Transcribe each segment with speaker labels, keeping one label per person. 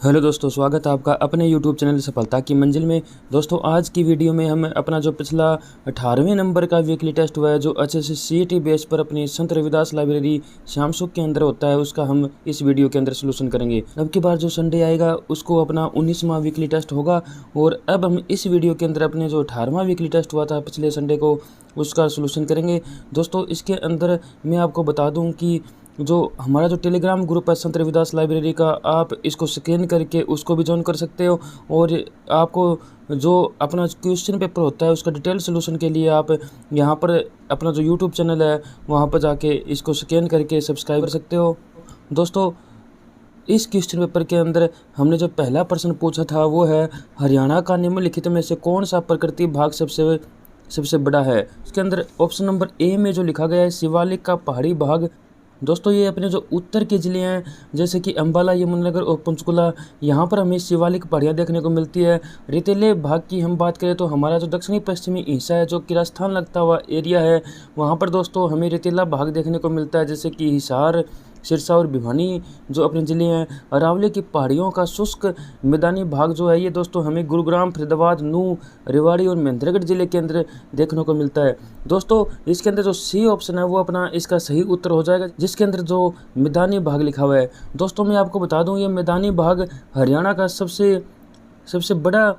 Speaker 1: Hello दोस्तों, स्वागत है आपका अपने यूट्यूब चैनल सफलता की मंजिल में। दोस्तों, आज की वीडियो में हम अपना जो पिछला 18वें नंबर का वीकली टेस्ट हुआ है, जो HSC CET बेस पर अपनी संत रविदास लाइब्रेरी श्यामसुख के अंदर होता है, उसका हम इस वीडियो के अंदर सोल्यूशन करेंगे। अब की बार जो संडे आएगा उसको अपना 19वां वीकली टेस्ट होगा। और अब हम इस वीडियो के अंदर अपने जो 18वां वीकली टेस्ट हुआ था पिछले संडे को, उसका सोल्यूशन करेंगे। दोस्तों, इसके अंदर मैं आपको बता दूँ कि जो हमारा जो टेलीग्राम ग्रुप है संत रविदास लाइब्रेरी का, आप इसको स्कैन करके उसको भी ज्वाइन कर सकते हो। और आपको जो अपना क्वेश्चन पेपर होता है उसका डिटेल सोल्यूशन के लिए आप यहाँ पर अपना जो यूट्यूब चैनल है वहाँ पर जाके इसको स्कैन करके सब्सक्राइब कर सकते हो। दोस्तों, इस क्वेश्चन पेपर के अंदर हमने जो पहला प्रश्न पूछा था वो है, हरियाणा का निम्नलिखित में से कौन सा प्रकृति भाग सबसे बड़ा है। इसके अंदर ऑप्शन नंबर ए में जो लिखा गया है शिवालिक का पहाड़ी भाग। दोस्तों, ये अपने जो उत्तर के ज़िले हैं जैसे कि अम्बाला, यमुनानगर और पंचकुला, यहाँ पर हमें शिवालिक पहाड़ियाँ देखने को मिलती है। रेतीले भाग की हम बात करें तो हमारा जो दक्षिणी पश्चिमी हिस्सा है, जो कि राजस्थान लगता हुआ एरिया है, वहाँ पर दोस्तों हमें रेतीला भाग देखने को मिलता है, जैसे कि हिसार, सिरसा और भिवानी जो अपने ज़िले हैं। अरावली की पहाड़ियों का शुष्क मैदानी भाग जो है ये दोस्तों हमें गुरुग्राम, फरीदाबाद, नूंह, रेवाड़ी और महेंद्रगढ़ ज़िले के अंदर देखने को मिलता है। दोस्तों, इसके अंदर जो सी ऑप्शन है वो अपना इसका सही उत्तर हो जाएगा, जिसके अंदर जो मैदानी भाग लिखा हुआ है। दोस्तों, मैं आपको बता दूं, ये मैदानी भाग हरियाणा का सबसे बड़ा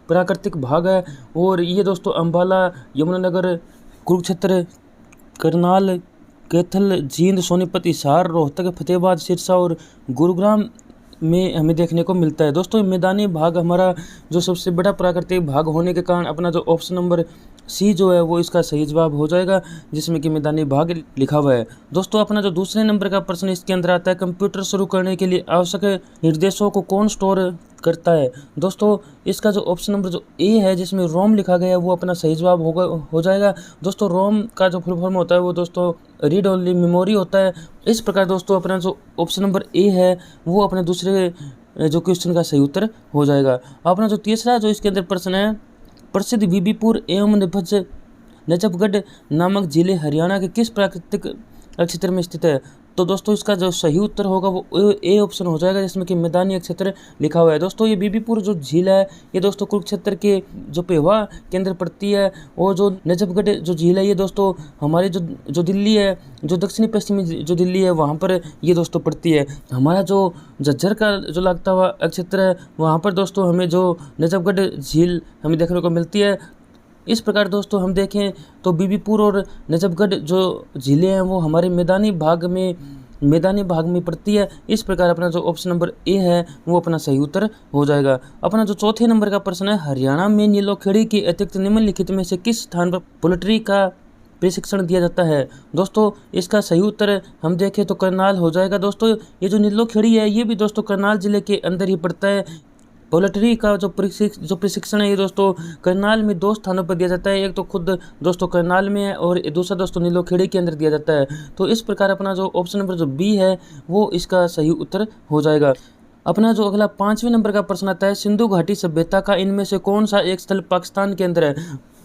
Speaker 1: प्राकृतिक भाग है। और ये दोस्तों अम्बाला, यमुनानगर, कुरुक्षेत्र, करनाल, कैथल, जींद, सोनीपत, हिसार, रोहतक, फतेहाबाद, सिरसा और गुरुग्राम में हमें देखने को मिलता है। दोस्तों, मैदानी भाग हमारा जो सबसे बड़ा प्राकृतिक भाग होने के कारण अपना जो ऑप्शन नंबर सी जो है वो इसका सही जवाब हो जाएगा, जिसमें कि मैदानी भाग लिखा हुआ है। दोस्तों, अपना जो दूसरे नंबर का प्रश्न इसके अंदर आता है, कंप्यूटर शुरू करने के लिए आवश्यक निर्देशों को कौन स्टोर करता है। दोस्तों, इसका जो ऑप्शन नंबर जो ए है जिसमें रोम लिखा गया है वो अपना सही जवाब हो जाएगा। दोस्तों, रोम का जो फुल फॉर्म होता है वो दोस्तों रीड ओनली मेमोरी होता है। इस प्रकार दोस्तों अपना जो ऑप्शन नंबर ए है वो अपने दूसरे जो क्वेश्चन का सही उत्तर हो जाएगा। अपना जो तीसरा जो इसके अंदर प्रश्न है, प्रसिद्ध बीबीपुर एवं नजफगढ़ नामक जिले हरियाणा के किस प्राकृतिक क्षेत्र में स्थित है। तो दोस्तों, इसका जो सही उत्तर होगा वो ए ऑप्शन हो जाएगा, जिसमें कि मैदानी क्षेत्र लिखा हुआ है। दोस्तों, ये बीबीपुर जो झील है ये दोस्तों कुरुक्षेत्र के जो पेहवा के अंदर पड़ती है। और जो नजफगढ़ जो झील है ये दोस्तों हमारी जो दिल्ली है, जो दक्षिणी पश्चिमी जो दिल्ली है वहाँ पर ये दोस्तों पड़ती है। हमारा जो झज्जर का जो लगता हुआ क्षेत्र है वहाँ पर दोस्तों हमें जो नजफगढ़ झील हमें देखने को मिलती है। इस प्रकार दोस्तों हम देखें तो बीबीपुर और नजफगढ़ जो झीलें हैं वो हमारे मैदानी भाग में पड़ती है। इस प्रकार अपना जो ऑप्शन नंबर ए है वो अपना सही उत्तर हो जाएगा। अपना जो चौथे नंबर का प्रश्न है, हरियाणा में नीलोखेड़ी के अतिरिक्त निम्नलिखित में से किस स्थान पर पोल्ट्री का प्रशिक्षण दिया जाता है। दोस्तों, इसका सही उत्तर हम देखें तो करनाल हो जाएगा। दोस्तों, ये जो नीलोखेड़ी है ये भी दोस्तों करनाल जिले के अंदर ही पड़ता है। पोल्ट्री का जो प्रशिक्षण है ये दोस्तों करनाल में दो स्थानों पर दिया जाता है। एक तो खुद दोस्तों करनाल में है और दूसरा दोस्तों नीलोखेड़ी के अंदर दिया जाता है। तो इस प्रकार अपना जो ऑप्शन नंबर जो बी है वो इसका सही उत्तर हो जाएगा। अपना जो अगला 5वें नंबर का प्रश्न आता है, सिंधु घाटी सभ्यता का इनमें से कौन सा एक स्थल पाकिस्तान के अंदर है।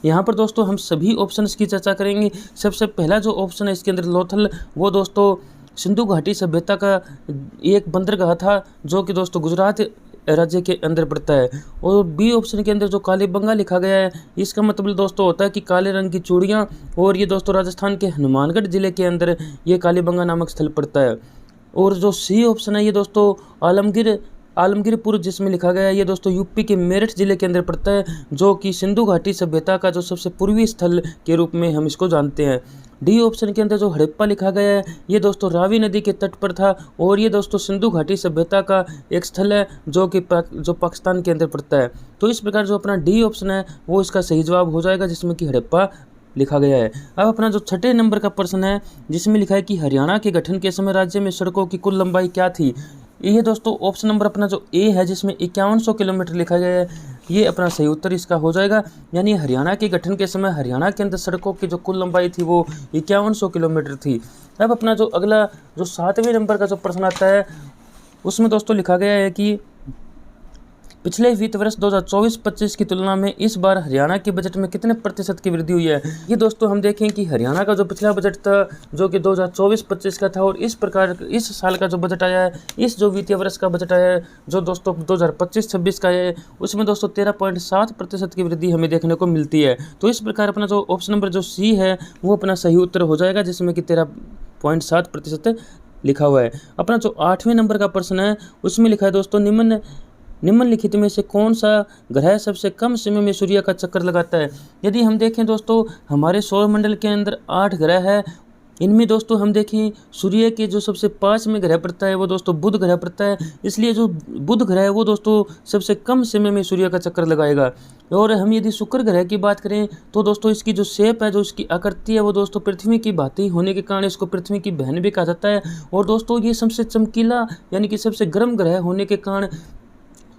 Speaker 1: यहाँ पर दोस्तों हम सभी ऑप्शंस की चर्चा करेंगे। सबसे पहला जो ऑप्शन है इसके अंदर लोथल, वो दोस्तों सिंधु घाटी सभ्यता का एक बंदरगाह था जो कि दोस्तों गुजरात राज्य के अंदर पड़ता है। और बी ऑप्शन के अंदर जो कालीबंगा लिखा गया है इसका मतलब दोस्तों होता है कि काले रंग की चूड़ियाँ, और ये दोस्तों राजस्थान के हनुमानगढ़ जिले के अंदर ये कालीबंगा नामक स्थल पड़ता है। और जो सी ऑप्शन है ये दोस्तों आलमगीरपुर जिसमें लिखा गया है ये दोस्तों यूपी के मेरठ जिले के अंदर पड़ता है, जो कि सिंधु घाटी सभ्यता का जो सबसे पूर्वी स्थल के रूप में हम इसको जानते हैं। डी ऑप्शन के अंदर जो हड़प्पा लिखा गया है ये दोस्तों रावी नदी के तट पर था, और ये दोस्तों सिंधु घाटी सभ्यता का एक स्थल है जो कि जो पाकिस्तान के अंदर पड़ता है। तो इस प्रकार जो अपना डी ऑप्शन है वो इसका सही जवाब हो जाएगा, जिसमें कि हड़प्पा लिखा गया है। अब अपना जो छठे नंबर का प्रश्न है जिसमें लिखा है कि हरियाणा के गठन के समय राज्य में सड़कों की कुल लंबाई क्या थी। ये दोस्तों ऑप्शन नंबर अपना जो ए है जिसमें 5100 किलोमीटर लिखा गया है ये अपना सही उत्तर इसका हो जाएगा। यानी हरियाणा के गठन के समय हरियाणा के अंदर सड़कों की जो कुल लंबाई थी वो 5100 किलोमीटर थी। अब अपना जो अगला जो 7वें नंबर का जो प्रश्न आता है उसमें दोस्तों लिखा गया है कि पिछले वित्त वर्ष 2024-25 की तुलना में इस बार हरियाणा के बजट में कितने प्रतिशत की वृद्धि हुई है। ये दोस्तों हम देखें कि हरियाणा का जो पिछला बजट था जो कि 2024-25 का था, और इस प्रकार इस साल का जो बजट आया है, इस जो वित्तीय वर्ष का बजट आया है जो दोस्तों 2025-26 का है, उसमें दोस्तों 13.7% की वृद्धि हमें देखने को मिलती है। तो इस प्रकार अपना जो ऑप्शन नंबर जो सी है वो अपना सही उत्तर हो जाएगा, जिसमें कि 13.7% लिखा हुआ है। अपना जो 8वें नंबर का प्रश्न है उसमें लिखा है दोस्तों, निम्नलिखित में से कौन सा ग्रह सबसे कम समय में सूर्य का चक्कर लगाता है। यदि हम देखें दोस्तों, हमारे सौर मंडल के अंदर 8 ग्रह है। इनमें दोस्तों हम देखें सूर्य के जो सबसे पास में ग्रह पड़ता है वो दोस्तों बुध ग्रह पड़ता है। इसलिए जो बुध ग्रह है वो दोस्तों सबसे कम समय में सूर्य का चक्कर लगाएगा। और हम यदि शुक्र ग्रह की बात करें तो दोस्तों इसकी जो शेप है, जो इसकी आकृति है, वो दोस्तों पृथ्वी की भांति होने के कारण इसको पृथ्वी की बहन भी कहा जाता है। और दोस्तों ये सबसे चमकीला यानी कि सबसे गर्म ग्रह होने के कारण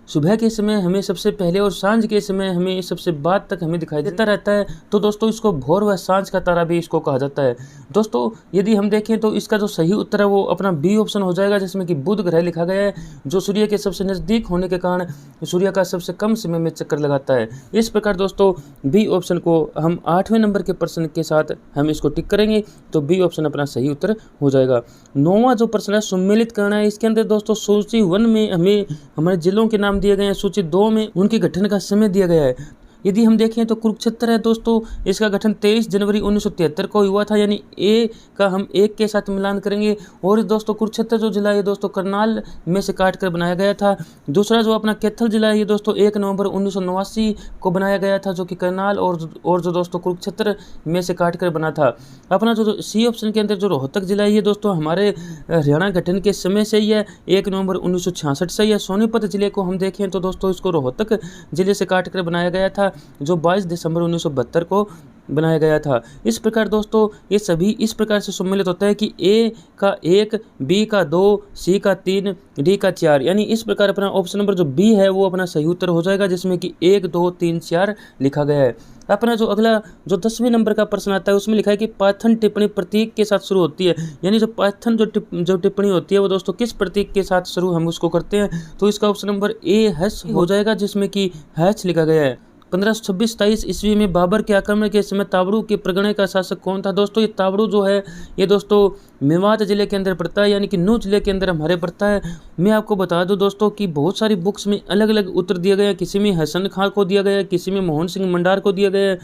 Speaker 1: सुबह के समय हमें सबसे पहले और सांझ के समय हमें सबसे बाद तक हमें दिखाई देता रहता है। तो दोस्तों इसको भोर व सांझ का तारा भी इसको कहा जाता है। दोस्तों यदि हम देखें तो इसका जो सही उत्तर है वो अपना बी ऑप्शन हो जाएगा, जिसमें कि बुध ग्रह लिखा गया है, जो सूर्य के सबसे नज़दीक होने के कारण सूर्य का सबसे कम समय में चक्कर लगाता है। इस प्रकार दोस्तों बी ऑप्शन को हम 8वें नंबर के प्रश्न के साथ हम इसको टिक करेंगे तो बी ऑप्शन अपना सही उत्तर हो जाएगा। 9वां जो प्रश्न है सम्मिलित करना है। इसके अंदर दोस्तों सूची 1 में हमें हमारे जिलों के नाम दिए गए हैं, सूची 2 में उनके गठन का समय दिया गया है। यदि हम देखें तो कुरुक्षेत्र है दोस्तों, इसका गठन 23 जनवरी 1973 को हुआ था, यानी ए का हम 1 के साथ मिलान करेंगे। और दोस्तों कुरुक्षेत्र जो जिला है दोस्तों करनाल में से काट कर बनाया गया था। दूसरा जो अपना कैथल जिला है ये दोस्तों 1 नवंबर 1989 को बनाया गया था, जो कि करनाल और जो दोस्तों कुरुक्षेत्र में से काट कर बना था। अपना जो सी ऑप्शन के अंदर जो रोहतक जिला है ये दोस्तों हमारे हरियाणा गठन के समय से ही है, 1 नवंबर 1966 से ही है। सोनीपत जिले को हम देखें तो दोस्तों इसको रोहतक जिले से काट कर बनाया गया था, जो 22 दिसंबर 1972 को बनाया गया था। इस प्रकार दोस्तों ये सभी इस प्रकार से सम्मिलित होता है कि ए का 1, बी का 2, सी का 3, डी का 4, यानी इस प्रकार अपना ऑप्शन नंबर जो बी है वो अपना सही उत्तर हो जाएगा, जिसमें कि 1, 2, 3, 4 लिखा गया है। अपना जो अगला जो 10वें नंबर का प्रश्न आता है उसमें लिखा है कि पाइथन टिप्पणी प्रतीक के साथ शुरू होती है, यानी जो पाइथन जो टिप्पणी होती है वो दोस्तों किस प्रतीक के साथ शुरू हम उसको करते हैं। तो इसका ऑप्शन नंबर ए हैश हो जाएगा, जिसमें कि हैश लिखा गया है। 1526-27 ईस्वी में बाबर के आक्रमण के समय ताबड़ू के परगने का शासक कौन था। दोस्तों ये ताबड़ू जो है ये दोस्तों मेवात जिले के अंदर पड़ता है, यानी कि नूह जिले के अंदर हमारे पड़ता है। मैं आपको बता दूं दोस्तों कि बहुत सारी बुक्स में अलग अलग उत्तर दिया गया है। किसी में हसन खां को दिया गया है, किसी में मोहन सिंह मंडार को दिया गया है,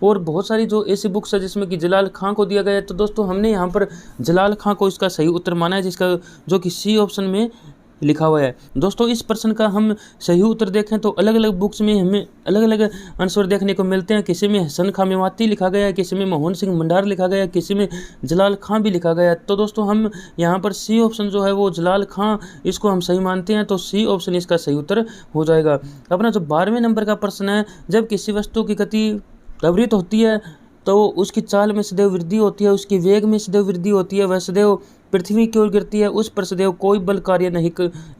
Speaker 1: और बहुत सारी जो ऐसी बुक्स है जिसमें कि जलाल खां को दिया गया है। तो दोस्तों हमने यहाँ पर जलाल खां को इसका सही उत्तर माना है, जिसका जो कि सी ऑप्शन में लिखा हुआ है। दोस्तों इस प्रश्न का हम सही उत्तर देखें तो अलग अलग बुक्स में हमें अलग अलग आंसर देखने को मिलते हैं। किसी में हसन खां मेवाती लिखा गया है, किसी में मोहन सिंह मंडार लिखा गया है, किसी में जलाल खां भी लिखा गया है। तो दोस्तों हम यहाँ पर सी ऑप्शन जो है वो जलाल खां इसको हम सही मानते हैं, तो सी ऑप्शन इसका सही उत्तर हो जाएगा। अपना जो 12वें नंबर का प्रश्न है, जब किसी वस्तु की गति त्वरित होती है तो उसकी चाल में सदैव वृद्धि होती है, उसकी वेग में सदैव वृद्धि होती है, वह सदैव पृथ्वी की ओर गिरती है, उस पर सदैव कोई बल कार्य नहीं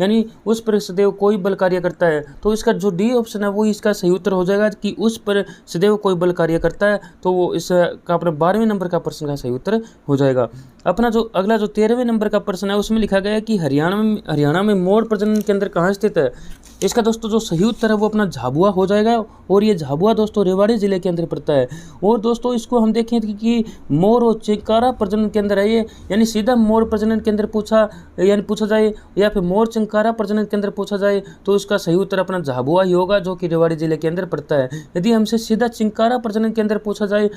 Speaker 1: यानी उस पर सदैव कोई बल कार्य करता है। तो इसका जो डी ऑप्शन है वो इसका सही उत्तर हो जाएगा कि उस पर सदैव कोई बल कार्य करता है। तो वो इसका अपना 12वें नंबर का प्रश्न का सही उत्तर हो जाएगा। अपना जो अगला जो 13वें नंबर का प्रश्न है उसमें लिखा गया है कि हरियाणा में मोर प्रजनन केंद्र कहाँ स्थित है। इसका दोस्तों जो सही उत्तर है वो अपना झाबुआ हो जाएगा, और ये झाबुआ दोस्तों रेवाड़ी जिले के अंदर पड़ता है। और दोस्तों इसको हम देखें कि मोर और चिंकारा प्रजनन केंद्र है ये, यानी सीधा मोर प्रजनन केंद्र पूछा जाए या फिर मोर चिंकारा प्रजनन केंद्र पूछा जाए तो इसका सही उत्तर अपना झाबुआ ही होगा, जो कि रेवाड़ी जिले के अंदर पड़ता है। यदि हमसे सीधा चिंकारा प्रजनन केंद्र पूछा जाए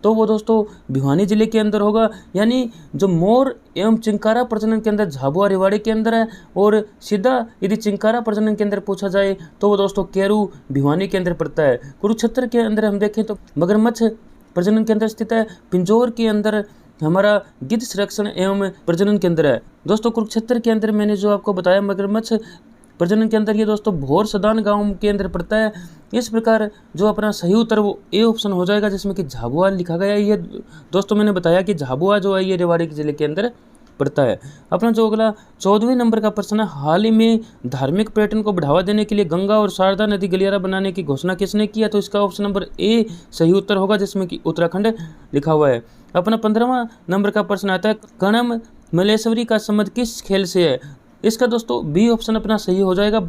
Speaker 1: तो वो दोस्तों भिवानी जिले के अंदर होगा, यानी जो मोर एवं चिंकारा प्रजनन केंद्र झाबुआ रेवाड़ी के अंदर है। और सीधा यदि चिंकारा प्रजनन केंद्र पूछा जाए तो वो दोस्तों केरू भिवानी के अंदर पड़ता है। कुरुक्षेत्र के अंदर हम देखें तो मगरमच्छ प्रजनन केंद्र स्थित है। पिंजौर के अंदर हमारा गिद्ध संरक्षण एवं प्रजनन केंद्र है। दोस्तों कुरुक्षेत्र के अंदर मैंने जो आपको बताया मगरमच्छ प्रजनन के अंदर ये दोस्तों भोर सदान गांव के अंदर पड़ता है। इस प्रकार जो अपना सही उत्तर वो ए ऑप्शन हो जाएगा, जिसमें कि झाबुआ लिखा गया है। ये दोस्तों मैंने बताया कि झाबुआ जो है ये रेवाड़ी जिले के अंदर पड़ता है। अपना जो अगला 14वें नंबर का प्रश्न है, हाल ही में धार्मिक पर्यटन को बढ़ावा देने के लिए गंगा और शारदा नदी गलियारा बनाने की घोषणा किसने किया। तो इसका ऑप्शन नंबर ए सही उत्तर होगा, जिसमें कि उत्तराखंड लिखा हुआ है। अपना 15वां नंबर का प्रश्न आता है, कणम मलेश्वरी का संबंध किस खेल से है। इसका दोस्तों बी ऑप्शन अपना सही हो जाएगा,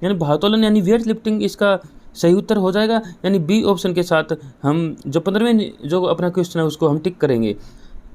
Speaker 1: यानी भारोत्तोलन यानी वेट लिफ्टिंग इसका सही उत्तर हो जाएगा। यानी बी ऑप्शन के साथ हम जो 15वें जो अपना क्वेश्चन है उसको हम टिक करेंगे।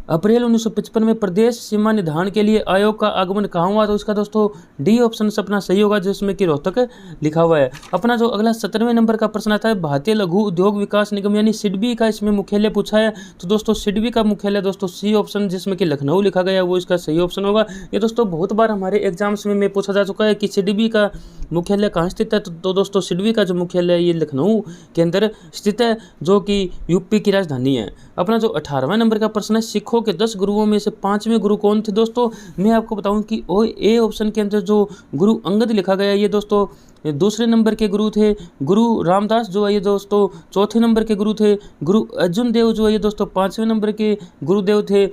Speaker 1: अप्रैल 1955 में प्रदेश सीमा निर्धारण के लिए आयोग का आगमन कहाँ हुआ? तो इसका दोस्तों डी ऑप्शन से अपना सही होगा, जिसमें कि रोहतक लिखा हुआ है। अपना जो अगला 17वें नंबर का प्रश्न आता है, भारतीय लघु उद्योग विकास निगम यानी सिडबी का इसमें मुख्यालय पूछा है। तो दोस्तों सिडबी का मुख्यालय दोस्तों सी ऑप्शन जिसमें कि लखनऊ लिखा गया है वो इसका सही ऑप्शन होगा। ये दोस्तों बहुत बार हमारे एग्जाम्स में पूछा जा चुका है कि सिडबी का मुख्यालय कहाँ स्थित है। तो दोस्तों सिडबी का जो मुख्यालय है ये लखनऊ के अंदर स्थित है, जो कि यूपी की राजधानी है। अपना जो 18वां नंबर का प्रश्न है, सिखों के 10 गुरुओं में से 5वें गुरु कौन थे? दोस्तों मैं आपको बताऊं कि ए ऑप्शन के अंदर जो गुरु अंगद लिखा गया है ये दोस्तों दूसरे नंबर के गुरु थे। गुरु रामदास जो है ये दोस्तों चौथे नंबर के गुरु थे। गुरु अर्जुन देव जो है ये दोस्तों 5वें नंबर के गुरुदेव थे।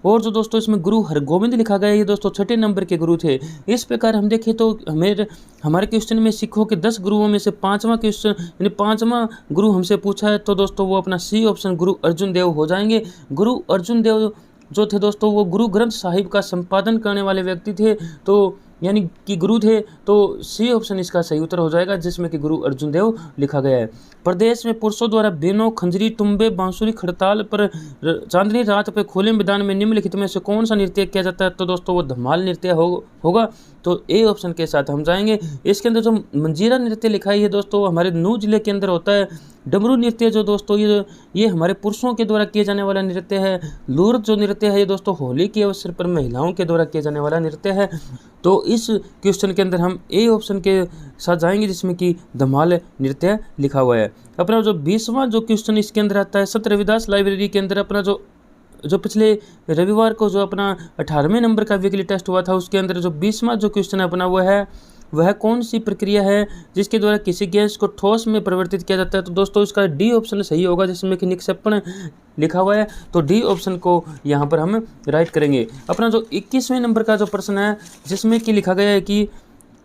Speaker 1: और जो दोस्तों इसमें गुरु हरगोविंद लिखा गया है ये दोस्तों 6ठे नंबर के गुरु थे। इस प्रकार हम देखें तो हमारे क्वेश्चन में सिखों के 10 गुरुओं में से 5वां क्वेश्चन यानी 5वां गुरु हमसे पूछा है, तो दोस्तों वो अपना सी ऑप्शन गुरु अर्जुन देव हो जाएंगे। गुरु अर्जुन देव जो थे दोस्तों वो गुरु ग्रंथ साहिब का संपादन करने वाले व्यक्ति थे, तो यानी कि गुरु थे, तो सी ऑप्शन इसका सही उत्तर हो जाएगा, जिसमें कि गुरु अर्जुन देव लिखा गया है। प्रदेश में पुरुषों द्वारा बेनों, खंजरी, तुम्बे, बांसुरी, खड़ताल पर चांदनी रात पर खुले मैदान में निम्नलिखित में से कौन सा नृत्य किया जाता है? तो दोस्तों वो धमाल नृत्य होगा। तो ए ऑप्शन के साथ हम जाएंगे। इसके अंदर जो मंजीरा नृत्य लिखा है ये दोस्तों हमारे नूह जिले के अंदर होता है। डमरू नृत्य जो दोस्तों ये हमारे पुरुषों के द्वारा किए जाने वाला नृत्य है। लूर जो नृत्य है ये दोस्तों होली के अवसर पर महिलाओं के द्वारा किए जाने वाला नृत्य है। तो इस क्वेश्चन के अंदर हम ए ऑप्शन के साथ जाएंगे, जिसमें कि धमाल नृत्य लिखा हुआ है। अपना जो 20वां जो क्वेश्चन इसके अंदर आता है, संत रविदास लाइब्रेरी के अंदर अपना जो पिछले रविवार को जो अपना 18वें नंबर का वीकली टेस्ट हुआ था उसके अंदर जो 20वां जो क्वेश्चन है अपना वह कौन सी प्रक्रिया है जिसके द्वारा किसी गैस को ठोस में परिवर्तित किया जाता है? तो दोस्तों इसका डी ऑप्शन सही होगा, जिसमें कि निक्षेपण लिखा हुआ है। तो डी ऑप्शन को यहाँ पर हम राइट करेंगे। अपना जो 21वें नंबर का जो प्रश्न है जिसमें कि लिखा गया है कि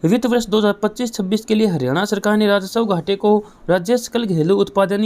Speaker 1: वित्त वर्ष 2025-26 के लिए हरियाणा सरकार ने राजस्व घाटे को राज्य सकल घरेलू उत्पादन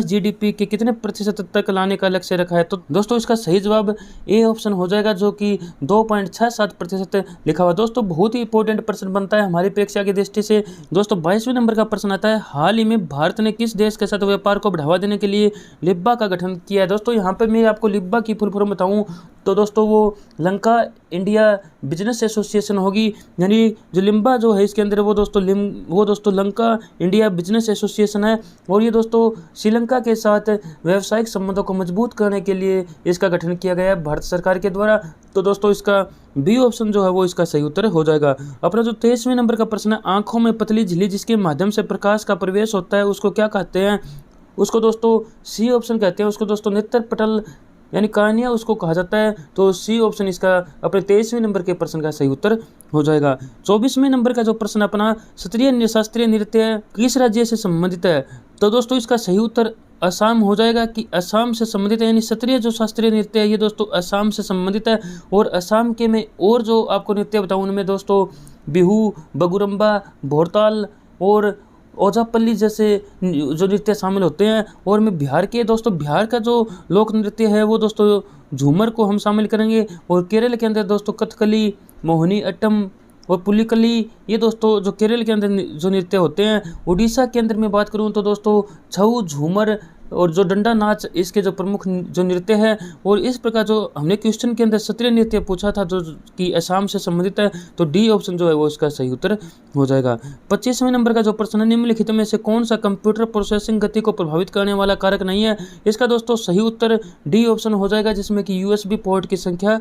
Speaker 1: (जीडीपी) के कितने प्रतिशत तक लाने का लक्ष्य रखा है? तो दोस्तों इसका सही जवाब ए ऑप्शन हो जाएगा, जो कि 2.67% लिखा हुआ। दोस्तों बहुत ही इंपॉर्टेंट प्रश्न बनता है हमारी परीक्षा की दृष्टि से। दोस्तों 22वें नंबर का प्रश्न आता है, हाल ही में भारत ने किस देश के साथ व्यापार को बढ़ावा देने के लिए लिब्बा का गठन किया है? दोस्तों यहाँ पर मैं आपको लिब्बा की फुल फॉर्म बताऊँ तो दोस्तों वो लंका इंडिया बिजनेस एसोसिएशन होगी। यानी जो लिम्बा जो है इसके अंदर वो दोस्तों लंका इंडिया बिजनेस एसोसिएशन है। और ये दोस्तों श्रीलंका के साथ व्यावसायिक संबंधों को मजबूत करने के लिए इसका गठन किया गया है भारत सरकार के द्वारा। तो दोस्तों इसका बी ऑप्शन जो है वो इसका सही उत्तर हो जाएगा। अपना जो 23वें नंबर का प्रश्न है, आंखों में पतली झिल्ली जिसके माध्यम से प्रकाश का प्रवेश होता है उसको क्या कहते हैं? उसको दोस्तों सी ऑप्शन कहते हैं। उसको दोस्तों नेत्र पटल यानी कार्निया उसको कहा जाता है। तो सी ऑप्शन इसका अपने 23वें नंबर के प्रश्न का सही उत्तर हो जाएगा। 24वें नंबर का जो प्रश्न अपना शास्त्रीय नृत्य किस राज्य से संबंधित है? तो दोस्तों इसका सही उत्तर असम हो जाएगा कि असम से संबंधित है। यानी शास्त्रीय नृत्य है ये दोस्तों असम से संबंधित है। और असम के में और जो आपको नृत्य बताऊँ उनमें दोस्तों बिहू, बगुरम्बा, भोरताल और ओझापल्ली जैसे जो नृत्य शामिल होते हैं। और मैं बिहार बिहार का जो लोक नृत्य है वो दोस्तों झूमर को हम शामिल करेंगे। और केरल के अंदर दोस्तों कथकली, मोहिनी अट्टम और पुलिकली ये दोस्तों जो केरल के अंदर जो नृत्य होते हैं। उड़ीसा के अंदर मैं बात करूं तो दोस्तों छऊ, झूमर और जो डंडा नाच इसके जो प्रमुख जो नृत्य है। और इस प्रकार जो हमने क्वेश्चन के अंदर शास्त्रीय नृत्य पूछा था जो कि असम से संबंधित है, तो डी ऑप्शन जो है वो इसका सही उत्तर हो जाएगा। 25वें नंबर का जो प्रश्न है, निम्नलिखित में से कौन सा कंप्यूटर प्रोसेसिंग गति को प्रभावित करने वाला कारक नहीं है? इसका दोस्तों सही उत्तर डी ऑप्शन हो जाएगा, जिसमें कि यूएसबी पोर्ट की संख्या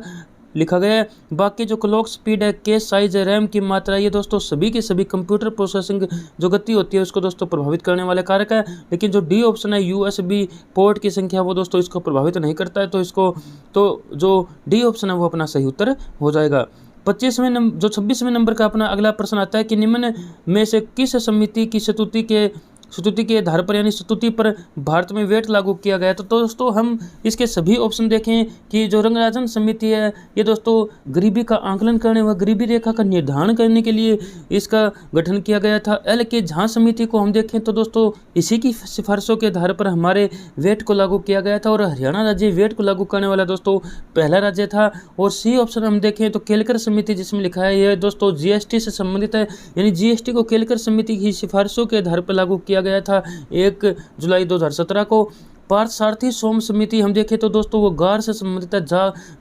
Speaker 1: लिखा गया है। बाकी जो क्लॉक स्पीड है, केस साइज है, रैम की मात्रा, ये दोस्तों सभी के सभी कंप्यूटर प्रोसेसिंग जो गति होती है उसको दोस्तों प्रभावित करने वाले कारक है। लेकिन जो डी ऑप्शन है यूएसबी पोर्ट की संख्या वो दोस्तों इसको प्रभावित नहीं करता है। तो जो डी ऑप्शन है वो अपना सही उत्तर हो जाएगा। 26वें नंबर का अपना अगला प्रश्न आता है कि निम्न में से किस समिति की स्तुति के स्तुति के आधार पर यानी स्तुति पर भारत में वेट लागू किया गया। तो दोस्तों हम इसके सभी ऑप्शन देखें कि जो रंगराजन समिति है ये दोस्तों गरीबी का आंकलन करने व गरीबी रेखा का निर्धारण करने के लिए इसका गठन किया गया था। एल के झां समिति को हम देखें तो दोस्तों इसी की सिफारिशों के आधार पर हमारे वेट को लागू किया गया था और हरियाणा राज्य वेट को लागू करने वाला दोस्तों पहला राज्य था। और सी ऑप्शन हम देखें तो केलकर समिति जिसमें लिखा है यह दोस्तों जीएसटी से संबंधित है, यानी जीएसटी को केलकर समिति की सिफारिशों के आधार पर लागू किया गया था 1 जुलाई 2017 को। पार्थ सारथी सोम समिति हम देखें तो दोस्तों वो गार से संबंधित है,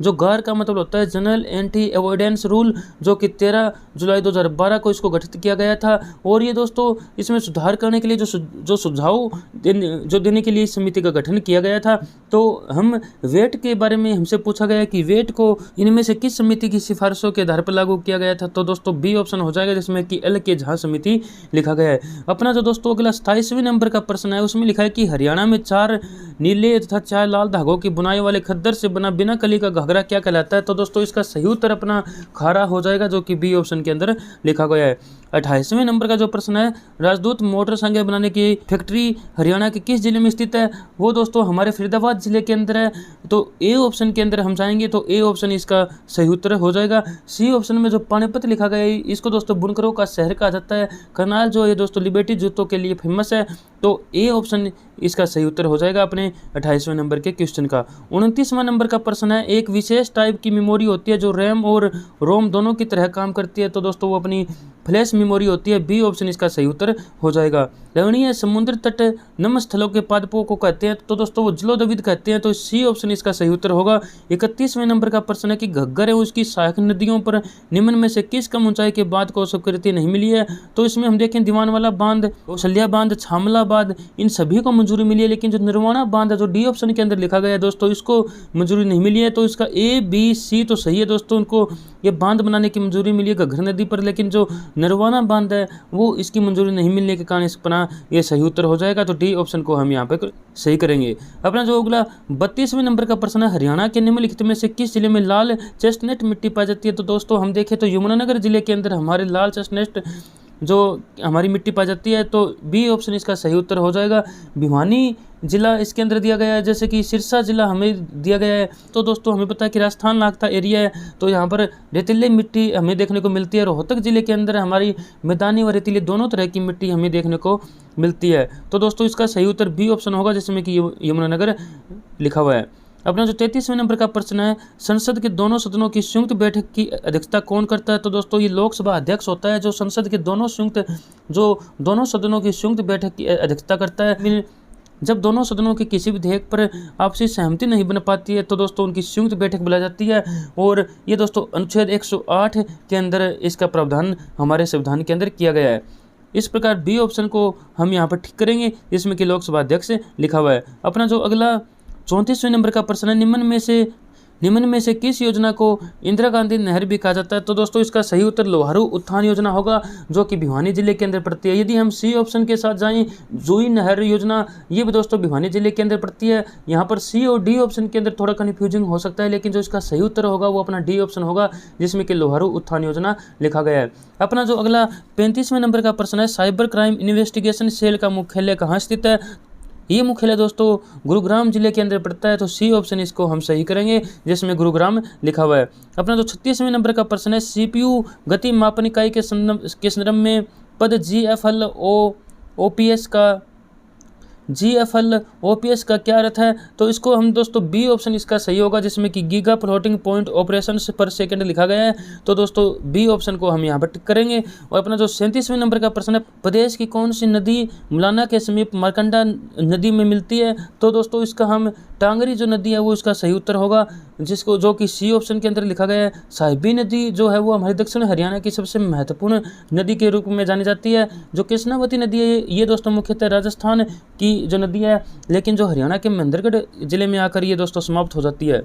Speaker 1: जो गार का मतलब होता है जनरल एंटी अवॉइडेंस रूल, जो कि 13 जुलाई 2012 को इसको गठित किया गया था। और ये दोस्तों इसमें सुधार करने के लिए जो सुझाव देने के लिए इस समिति का गठन किया गया था। तो हम वेट के बारे में हमसे पूछा गया कि वेट को इनमें से किस समिति की सिफारिशों के आधार पर लागू किया गया था, तो दोस्तों बी ऑप्शन हो जाएगा जिसमें कि एल के झां समिति लिखा गया है। अपना जो दोस्तों अगला 27वें नंबर का प्रश्न है उसमें लिखा है कि हरियाणा में 4 नीले तथा 4 लाल धागों की बुनाई वाले खद्दर से बना बिना कली का घाघरा क्या कहलाता है, तो दोस्तों इसका सही उत्तर अपना खारा हो जाएगा जो कि बी ऑप्शन के अंदर लिखा गया है। 28वें नंबर का जो प्रश्न है राजदूत मोटरसाइकिल बनाने की फैक्ट्री हरियाणा के किस जिले में स्थित है, वो दोस्तों हमारे फरीदाबाद जिले के अंदर है। तो ए ऑप्शन के अंदर हम जाएंगे तो ए ऑप्शन इसका सही उत्तर हो जाएगा। सी ऑप्शन में जो पानीपत लिखा गया है इसको दोस्तों बुनकरों का शहर कहा जाता है। करनाल जो है दोस्तों लिबर्टी जूतों के लिए फेमस है। तो ए ऑप्शन इसका सही उत्तर हो जाएगा अपने 28वें नंबर के क्वेश्चन का। 29वां नंबर का प्रश्न है एक विशेष टाइप की मेमोरी होती है जो रैम और रोम दोनों की तरह काम करती है, तो दोस्तों वो अपनी फ्लैश मेमोरी होती है। बी ऑप्शन इसका सही उत्तर हो जाएगा। लवणीय समुद्र तट नम स्थलों के पादपों को कहते हैं, तो दोस्तों वो जलोदविद कहते हैं, तो सी ऑप्शन इसका सही उत्तर होगा। 31वें नंबर का प्रश्न है कि घग्गर है उसकी सहायक नदियों पर निम्न में से किस कम ऊंचाई के बांध को स्वीकृति नहीं मिली है, तो इसमें हम देखें दीवानवाला बांध, कौशल्या बांध, छामला बांध इन सभी को मंजूरी मिली है, लेकिन जो निर्वाणा बांध है जो डी ऑप्शन के अंदर लिखा गया है दोस्तों इसको मंजूरी नहीं मिली है। तो इसका ए बी सी तो सही है दोस्तों, उनको ये बांध बनाने की मंजूरी मिली है घग्गर नदी पर, लेकिन जो निर्वाणा बांध है वो इसकी मंजूरी नहीं मिलने के कारण इस अपना ये सही उत्तर हो जाएगा। तो डी ऑप्शन को हम यहाँ पे सही करेंगे। अपना जो अगला 32वें नंबर का प्रश्न है हरियाणा के निम्नलिखित में से किस जिले में लाल चेस्टनट मिट्टी पाई जाती है, तो दोस्तों हम देखें तो यमुनानगर जिले के अंदर हमारे लाल चेस्टनट जो हमारी मिट्टी पाई जाती है, तो बी ऑप्शन इसका सही उत्तर हो जाएगा। भिवानी जिला इसके अंदर दिया गया है, जैसे कि सिरसा जिला हमें दिया गया है। तो दोस्तों हमें पता है कि राजस्थान नागता एरिया है, तो यहाँ पर रेतीली मिट्टी हमें देखने को मिलती है। रोहतक जिले के अंदर हमारी मैदानी व रेतीली दोनों तरह की मिट्टी हमें देखने को मिलती है। तो दोस्तों इसका सही उत्तर बी ऑप्शन होगा जिसमें कि यमुनानगर लिखा हुआ है। अपना जो 33वें नंबर का प्रश्न है संसद के दोनों सदनों की संयुक्त बैठक की अध्यक्षता कौन करता है, तो दोस्तों ये लोकसभा अध्यक्ष होता है जो संसद के दोनों सदनों की संयुक्त बैठक की अध्यक्षता करता है। जब दोनों सदनों के किसी विधेयक पर आपसी सहमति नहीं बन पाती है तो दोस्तों उनकी संयुक्त बैठक बुलाई जाती है, और ये दोस्तों अनुच्छेद 108 के अंदर इसका प्रावधान हमारे संविधान के अंदर किया गया है। इस प्रकार बी ऑप्शन को हम यहाँ पर ठीक करेंगे जिसमें कि लोकसभा अध्यक्ष लिखा हुआ है। अपना जो अगला 34वें नंबर का प्रश्न है निम्न में से किस योजना को इंदिरा गांधी नहर भी कहा जाता है, तो दोस्तों इसका सही उत्तर लोहारू उत्थान योजना होगा जो कि भिवानी जिले के अंदर पड़ती है। यदि हम सी ऑप्शन के साथ जाएं जुई नहर योजना, ये भी दोस्तों भिवानी जिले के अंदर पड़ती है। यहाँ पर सी और डी ऑप्शन के अंदर थोड़ा कन्फ्यूजिंग हो सकता है, लेकिन जो इसका सही उत्तर होगा वो अपना डी ऑप्शन होगा जिसमें कि लोहारू उत्थान योजना लिखा गया है। अपना जो अगला 35वें नंबर का प्रश्न है साइबर क्राइम इन्वेस्टिगेशन सेल का मुख्यालय कहाँ स्थित है, ये मुख्यालय दोस्तों गुरुग्राम जिले के अंदर पड़ता है, तो सी ऑप्शन इसको हम सही करेंगे जिसमें गुरुग्राम लिखा हुआ है। अपना जो 36वें नंबर का प्रश्न है सीपीयू गति मापन इकाई के संदर्भ में पद GFL OPS का क्या अर्थ है, तो इसको हम दोस्तों बी ऑप्शन इसका सही होगा जिसमें कि गीगा फ्लोटिंग पॉइंट ऑपरेशंस पर सेकंड लिखा गया है, तो दोस्तों बी ऑप्शन को हम यहाँ पर टिक करेंगे। और अपना जो 37वें नंबर का प्रश्न है प्रदेश की कौन सी नदी मुलाना के समीप मारकंडा नदी में मिलती है, तो दोस्तों इसका हम टांगरी जो नदी है वो इसका सही उत्तर होगा जो कि सी ऑप्शन के अंदर लिखा गया है। साहिबी नदी जो है वो हमारे दक्षिण हरियाणा की सबसे महत्वपूर्ण नदी के रूप में जानी जाती है। जो कृष्णावती नदी है ये दोस्तों मुख्यतः राजस्थान की जो नदी है, लेकिन जो हरियाणा के महेंद्रगढ़ जिले में आकर ये दोस्तों समाप्त हो जाती है।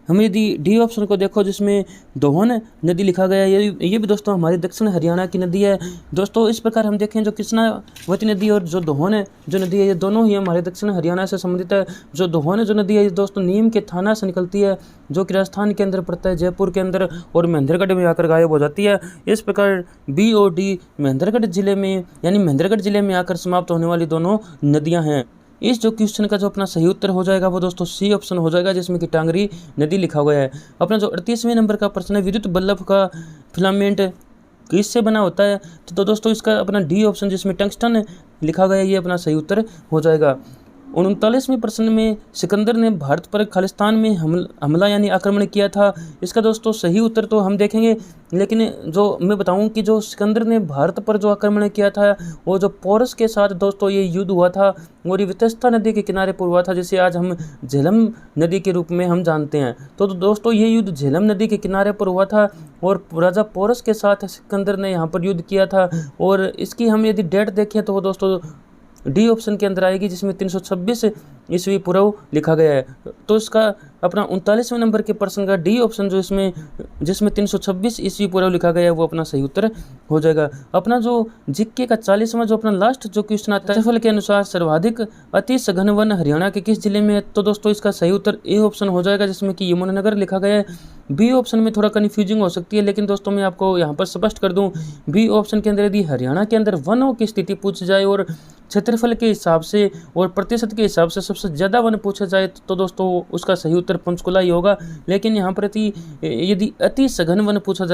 Speaker 1: हम यदि डी ऑप्शन को देखो जिसमें दोहन नदी लिखा गया है, ये भी दोस्तों हमारी दक्षिण हरियाणा की नदी है। दोस्तों इस प्रकार हम देखें जो कृष्णावती नदी और जो दोहन है जो नदी है, ये दोनों ही हमारे दक्षिण हरियाणा से संबंधित है। जो दोहन जो नदी है ये दोस्तों नीम के थाना से निकलती है, जो कि राजस्थान के अंदर पड़ता है, जयपुर के अंदर, और महेंद्रगढ़ में आकर गायब हो जाती है। इस प्रकार बी और डी महेंद्रगढ़ जिले में यानी महेंद्रगढ़ जिले में आकर समाप्त होने वाली दोनों नदियाँ हैं। इस जो क्वेश्चन का जो अपना सही उत्तर हो जाएगा वो दोस्तों सी ऑप्शन हो जाएगा, जिसमें कि टांगरी नदी लिखा हुआ है। अपना जो 38वें नंबर का प्रश्न है, विद्युत बल्ब का फिलामेंट किससे बना होता है, तो दोस्तों इसका अपना डी ऑप्शन जिसमें टंगस्टन लिखा गया है, ये अपना सही उत्तर हो जाएगा। 39वें प्रश्न में सिकंदर ने भारत पर खालिस्तान में हमला यानी आक्रमण किया था, इसका दोस्तों सही उत्तर तो हम देखेंगे, लेकिन जो मैं बताऊं कि जो सिकंदर ने भारत पर जो आक्रमण किया था वो जो पोरस के साथ दोस्तों ये युद्ध हुआ था, और ये वितस्ता नदी के किनारे पर हुआ था, जिसे आज हम झेलम नदी के रूप में हम जानते हैं। तो दोस्तों ये युद्ध झेलम नदी के किनारे पर हुआ था और राजा पोरस के साथ सिकंदर ने यहाँ पर युद्ध किया था। और इसकी हम यदि डेट देखें तो वो दोस्तों डी ऑप्शन के अंदर आएगी, जिसमें 326 ईस्वी पूर्व लिखा गया है। तो इसका अपना 39वें नंबर के प्रश्न का डी ऑप्शन जो जिसमें 326 ईस्वी पूर्व लिखा गया है वो अपना सही उत्तर हो जाएगा। अपना जो जीके का 40वां जो अपना लास्ट जो क्वेश्चन आता है, क्षेत्रफल के अनुसार सर्वाधिक अति सघन वन हरियाणा के किस जिले में है, तो दोस्तों इसका सही उत्तर ए ऑप्शन हो जाएगा, जिसमें कि यमुनानगर लिखा गया है। बी ऑप्शन में थोड़ा कन्फ्यूजिंग हो सकती है, लेकिन दोस्तों मैं आपको यहाँ पर स्पष्ट कर दूं, बी ऑप्शन के अंदर यदि हरियाणा के अंदर वनों की स्थिति पूछी जाए और क्षेत्रफल के हिसाब से और प्रतिशत के हिसाब से सबसे ज़्यादा वन पूछा जाए तो दोस्तों उसका सही उत्तर पंचकुला ही होगा। लेकिन यहाँ पर यदि अति सघन वन पूछा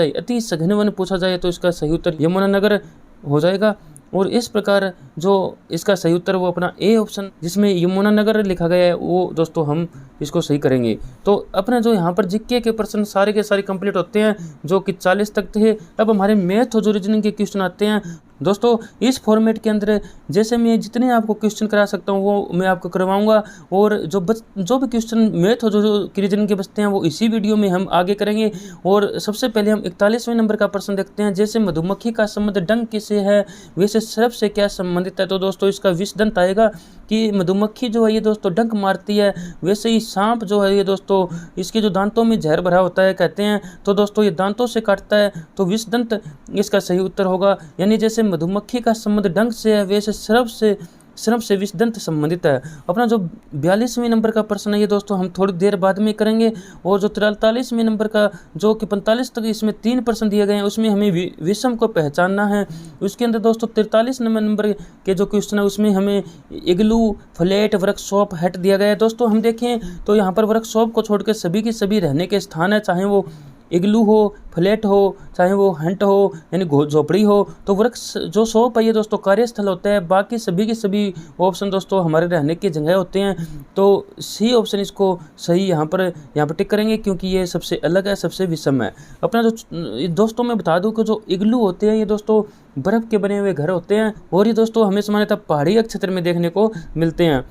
Speaker 1: जाए तो इसका सही उत्तर यमुनानगर हो जाएगा। और इस प्रकार जो इसका सही उत्तर वो अपना ए ऑप्शन जिसमें यमुनानगर लिखा गया है वो दोस्तों हम इसको सही करेंगे। तो अपने जो यहाँ पर जीके के प्रश्न सारे के सारे कंप्लीट होते हैं, जो कि 40 तक थे। अब हमारे मैथ और जो रीजनिंग के क्वेश्चन आते हैं दोस्तों इस फॉर्मेट के अंदर, जैसे मैं जितने आपको क्वेश्चन करा सकता हूँ वो मैं आपको करवाऊंगा, और जो भी क्वेश्चन मैथ और जो रीजनिंग के बचते हैं वो इसी वीडियो में हम आगे करेंगे। और सबसे पहले हम 41वें नंबर का प्रश्न देखते हैं। जैसे मधुमक्खी का संबंध डंक से है वैसे सर्प से क्या संबंधित है, तो दोस्तों इसका विषदंत आएगा कि मधुमक्खी जो है ये दोस्तों डंक मारती है, वैसे ही सांप जो है ये दोस्तों इसके जो दांतों में जहर भरा होता है कहते हैं, तो दोस्तों ये दांतों से काटता है, तो विषदंत इसका सही उत्तर होगा। यानी जैसे मधुमक्खी का संबंध डंक से है वैसे सर्प से विषदंत संबंधित है। अपना जो 42वें नंबर का प्रश्न है ये दोस्तों हम थोड़ी देर बाद में करेंगे। और जो 43वें नंबर का जो कि 45 तक इसमें 3 प्रश्न दिए गए हैं उसमें हमें विषम को पहचानना है। उसके अंदर दोस्तों 43 नंबर के जो क्वेश्चन है उसमें हमें इग्लू, फ्लैट, वर्कशॉप, हट दिया गया है। दोस्तों हम देखें तो यहाँ पर वर्कशॉप को छोड़कर सभी के सभी रहने के स्थान है, चाहे वो इग्लू हो, फ्लैट हो, चाहे वो हंट हो यानी झोपड़ी हो, तो वर्क जो शॉप है ये दोस्तों कार्यस्थल होता है, बाकी सभी के सभी ऑप्शन दोस्तों हमारे रहने की जगह होते हैं। तो सी ऑप्शन इसको सही यहाँ पर टिक करेंगे, क्योंकि ये सबसे अलग है, सबसे विषम है। अपना जो दोस्तों मैं बता दूं कि जो इग्लू होते हैं ये दोस्तों बर्फ़ के बने हुए घर होते हैं, और ये दोस्तों हमें सामान्यतः पहाड़ी क्षेत्र में देखने को मिलते हैं।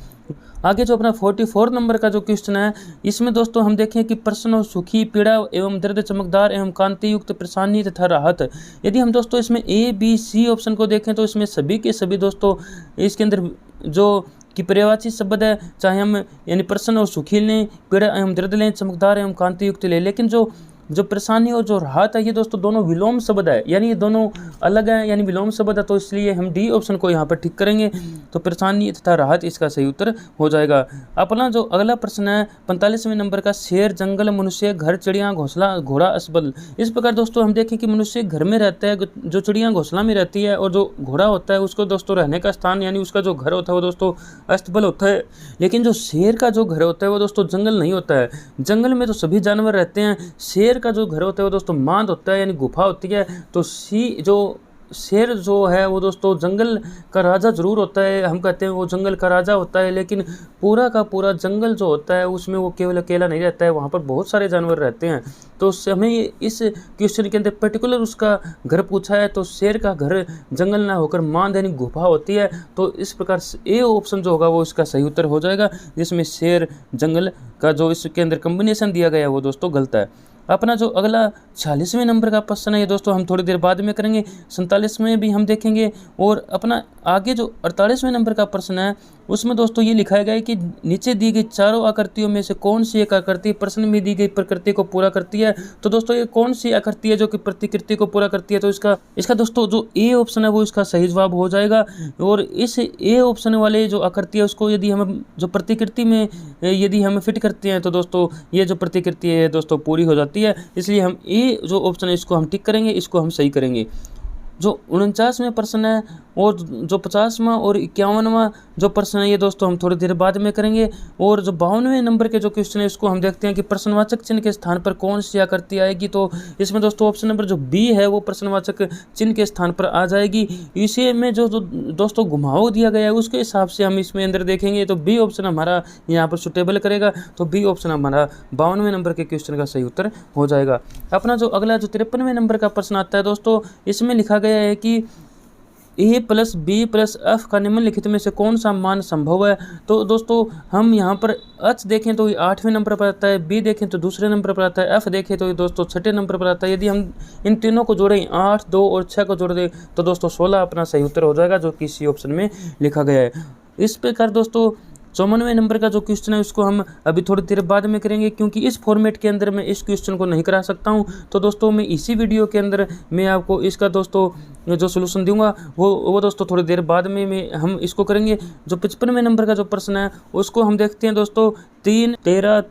Speaker 1: आगे जो अपना 44 नंबर का जो क्वेश्चन है इसमें दोस्तों हम देखें कि प्रसन्न, सुखी, पीड़ा एवं दर्द, चमकदार एवं कांति युक्त, परेशानी तथा राहत। यदि हम दोस्तों इसमें ए, बी, सी ऑप्शन को देखें तो इसमें सभी के सभी दोस्तों इसके अंदर जो कि पर्यायवाची शब्द है, चाहे हम यानी प्रसन्न और सुखी लें, पीड़ा एवं दर्द लें, चमकदार एवं कांति युक्त लें, लेकिन जो परेशानी और जो राहत है ये दोस्तों दोनों विलोम शब्द है, यानी ये दोनों अलग है, यानी विलोम शब्द है, तो इसलिए हम डी ऑप्शन को यहाँ पर ठीक करेंगे। तो परेशानी तथा राहत इसका सही उत्तर हो जाएगा। अपना जो अगला प्रश्न है 45वें नंबर का, शेर, जंगल, मनुष्य, घर, चिड़िया, घोंसला, घोड़ा, असबल। इस प्रकार दोस्तों हम देखें कि मनुष्य घर में रहता है, जो चिड़िया घोंसला में रहती है, और जो घोड़ा होता है उसको दोस्तों रहने का स्थान यानी उसका जो घर होता है वो दोस्तों अस्तबल होता है। लेकिन जो शेर का जो घर होता है वो दोस्तों जंगल नहीं होता है। जंगल में तो सभी जानवर रहते हैं, शेर का जो घर होता है वो दोस्तों मांद होता है यानी गुफा होती है। तो शेर जो है वो दोस्तों जंगल का राजा जरूर होता है, हम कहते हैं वो जंगल का राजा होता है, लेकिन पूरा का पूरा जंगल जो होता है उसमें वो केवल अकेला नहीं रहता है, वहाँ पर बहुत सारे जानवर रहते हैं। तो हमें इस क्वेश्चन के अंदर पर्टिकुलर उसका घर पूछा है, तो शेर का घर जंगल ना होकर मांद यानी गुफा होती है। तो इस प्रकार ए ऑप्शन जो होगा वो इसका सही उत्तर हो जाएगा, जिसमें शेर जंगल का जो इसके अंदर कॉम्बिनेशन दिया गया है वो दोस्तों गलत है। अपना जो अगला 46वें नंबर का प्रश्न है ये दोस्तों हम थोड़ी देर बाद में करेंगे, 47वें भी हम देखेंगे। और अपना आगे जो 48वें नंबर का प्रश्न है उसमें दोस्तों ये लिखा गया है कि नीचे दी गई चारों आकृतियों में से कौन सी एक आकृति प्रश्न में दी गई प्रकृति को पूरा करती है। तो दोस्तों ये कौन सी आकृति है जो कि प्रतिकृति को पूरा करती है, तो इसका दोस्तों जो ए ऑप्शन है वो इसका सही जवाब हो जाएगा। और इस ए ऑप्शन वाले जो आकृति है उसको यदि हम जो प्रतिकृति में यदि हम फिट करते हैं तो दोस्तों ये जो प्रतिकृति है दोस्तों पूरी हो जाती है। इसलिए हम ए जो ऑप्शन है इसको हम टिक करेंगे, इसको हम सही करेंगे। जो 49वें प्रश्न है और जो 50वां और 51वां जो प्रश्न है ये दोस्तों हम थोड़ी देर बाद में करेंगे। और जो 52वें नंबर के जो क्वेश्चन है इसको हम देखते हैं कि प्रश्नवाचक चिन्ह के स्थान पर कौन सी आकृति आएगी। तो इसमें दोस्तों ऑप्शन नंबर जो बी है वो प्रश्नवाचक चिन्ह के स्थान पर आ जाएगी। इसी में जो दोस्तों घुमाव दिया गया है उसके हिसाब से हम इसमें अंदर देखेंगे तो बी ऑप्शन हमारा यहाँ पर सुटेबल करेगा। तो बी ऑप्शन हमारा 52वें नंबर के क्वेश्चन का सही उत्तर हो जाएगा। अपना जो अगला जो 53वें नंबर का प्रश्न आता है दोस्तों, इसमें लिखा गया है कि a plus b plus f का निम्नलिखित में से कौन सा मान संभव है। तो दोस्तों हम यहाँ पर एच देखें तो ये 8वें नंबर पर आता है, बी देखें तो दूसरे नंबर पर आता है, एफ देखें तो ये दोस्तों 6ठे नंबर पर आता है। यदि हम इन तीनों को जोड़ें 8, 2 और 6 को जोड़ दें तो दोस्तों 16 अपना सही उत्तर हो जाएगा, जो कि सी ऑप्शन में लिखा गया है। इस प्रकार दोस्तों 54वें नंबर का जो क्वेश्चन है उसको हम अभी थोड़ी देर बाद में करेंगे, क्योंकि इस फॉर्मेट के अंदर मैं इस क्वेश्चन को नहीं करा सकता हूं। तो दोस्तों मैं इसी वीडियो के अंदर मैं आपको इसका दोस्तों जो सोल्यूशन दूंगा वो दोस्तों थोड़ी देर बाद में हम इसको करेंगे। जो 55वें नंबर का जो प्रश्न है उसको हम देखते हैं दोस्तों 3, 13,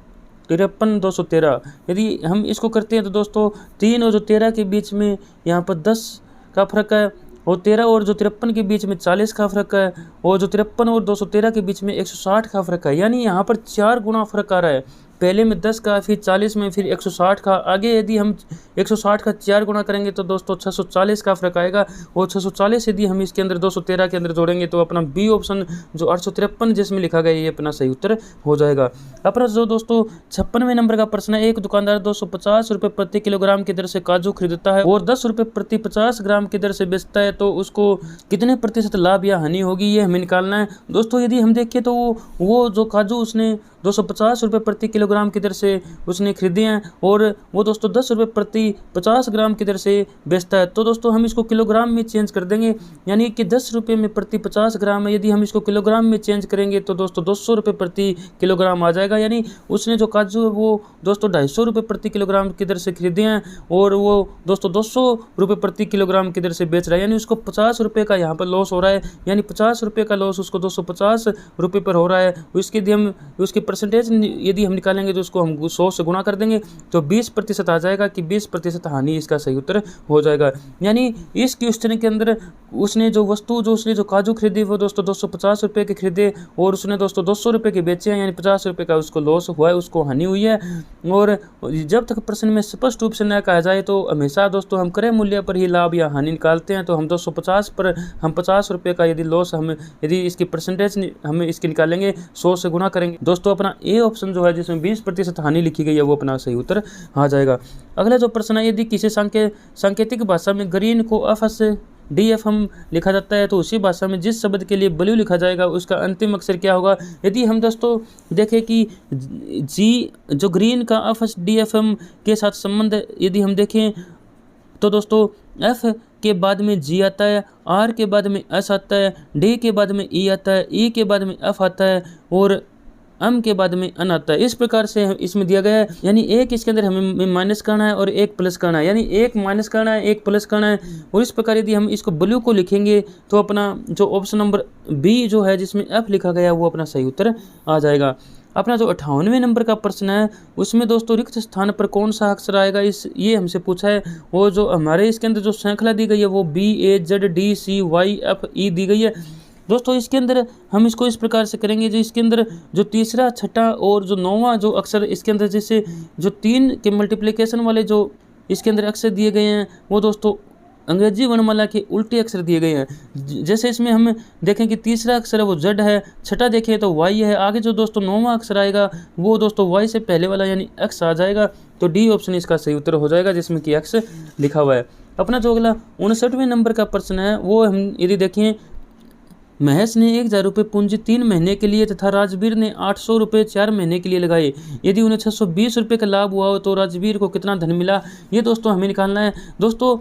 Speaker 1: 53, 213। यदि हम इसको करते हैं तो दोस्तों 3 और जो 13 के बीच में यहाँ पर 10 का फर्क है, और 13 और जो 53 के बीच में 40 का फर्क है, और जो 53 और 213 के बीच में 160 का फर्क है। यानी यहाँ पर 4 गुना फर्क आ रहा है, पहले में 10 का, फिर 40 में, फिर 160 का। आगे यदि हम 160 का 4 गुना करेंगे तो दोस्तों 640 का फर्क आएगा, और 640 यदि हम इसके अंदर 213 के अंदर जोड़ेंगे तो अपना बी ऑप्शन जो 853 जिसमें लिखा गया ये अपना सही उत्तर हो जाएगा। अपना जो दोस्तों 56वें नंबर का प्रश्न है, एक दुकानदार 250 रुपये प्रति किलोग्राम की दर से काजू खरीदता है और 10 रुपये प्रति 50 ग्राम की दर से बेचता है, तो उसको कितने प्रतिशत लाभ या हानि होगी ये हमें निकालना है। दोस्तों यदि हम देखें तो वो जो काजू उसने 250 रुपये प्रति किलोग्राम की दर से उसने खरीदे हैं और वो दोस्तों 10 रुपये प्रति 50 ग्राम की दर से बेचता है। तो दोस्तों हम इसको किलोग्राम में चेंज कर देंगे, यानी कि 10 रुपये में प्रति 50 ग्राम है, यदि हम इसको किलोग्राम में चेंज करेंगे तो दोस्तों 200 रुपये प्रति किलोग्राम आ जाएगा। यानी उसने जो काजू है वो दोस्तों 250 रुपये प्रति किलोग्राम की दर से खरीदे हैं और वो दोस्तों 200 रुपये प्रति किलोग्राम की दर से बेच रहा है, यानी उसको 50 रुपये का यहाँ पर लॉस हो रहा है। यानी 50 रुपये का लॉस उसको 250 रुपये पर हो रहा है। इसके यदि हम उसकी परसेंटेज यदि हम निकालेंगे तो उसको हम 100 से गुणा कर देंगे तो 20% आ जाएगा कि 20% हानि इसका सही उत्तर हो जाएगा। यानी इस क्वेश्चन के अंदर उसने जो काजू खरीदे वो दोस्तों 250 रुपये के खरीदे और उसने दोस्तों 200 रुपये के बेचे हैं, यानी 50 रुपये का उसको लॉस हुआ है, उसको हानि हुई है। और जब तक प्रश्न में स्पष्ट रूप से न कहा जाए तो हमेशा दोस्तों हम क्रय मूल्य पर ही लाभ या हानि निकालते हैं। तो हम 250 पर हम 50 रुपये का यदि लॉस हम यदि इसकी परसेंटेज हम इसकी निकालेंगे 100 से गुणा करेंगे दोस्तों अपना ए ऑप्शन जो है जिसमें 20% हानि लिखी गई है वो अपना सही उत्तर आ जाएगा। अगला जो प्रश्न है, यदि किसी सांकेतिक भाषा में ग्रीन को DFM लिखा जाता है तो उसी भाषा में जिस शब्द के लिए ब्लू लिखा जाएगा उसका अंतिम अक्षर क्या होगा। यदि हम दोस्तों देखें कि जी जो ग्रीन का DFM के साथ संबंध यदि हम देखें तो दोस्तों F के बाद में G आता है, R के बाद में S आता है, D के बाद में E आता है, E के बाद में F आता है और M के बाद में N आता है। इस प्रकार से इसमें दिया गया है, यानी एक इसके अंदर हमें माइनस करना है और एक प्लस करना है, यानी एक माइनस करना है एक प्लस करना है। और इस प्रकार यदि हम इसको ब्लू को लिखेंगे तो अपना जो ऑप्शन नंबर बी जो है जिसमें F लिखा गया वो अपना सही उत्तर आ जाएगा। अपना जो 58वें नंबर का प्रश्न है उसमें दोस्तों रिक्त स्थान पर कौन सा अक्षर आएगा ये हमसे पूछा है। वो जो हमारे इसके अंदर जो श्रृंखला दी गई है वो BAZDCYFE दी गई है। दोस्तों इसके अंदर हम इसको इस प्रकार से करेंगे, जो इसके अंदर जो तीसरा, छठा और जो 9वां जो अक्षर इसके अंदर जैसे जो 3 के मल्टीप्लिकेशन वाले जो इसके अंदर अक्षर दिए गए हैं वो दोस्तों अंग्रेजी वर्णमाला के उल्टे अक्षर दिए गए हैं। जैसे इसमें हम देखें कि तीसरा अक्षर है वो Z है, छठा देखें तो Y है, आगे जो दोस्तों 9वां अक्षर आएगा वो दोस्तों Y से पहले वाला यानी X आ जाएगा। तो D ऑप्शन इसका सही उत्तर हो जाएगा जिसमें कि X लिखा हुआ है। अपना जो अगला 59वें नंबर का प्रश्न है वो हम यदि देखें, महेश ने 1000 रुपये पूंजी 3 महीने के लिए तथा राजवीर ने 800 रुपये 4 महीने के लिए लगाए। यदि उन्हें 620 रुपये का लाभ हुआ हो तो राजवीर को कितना धन मिला, ये दोस्तों हमें निकालना है। दोस्तों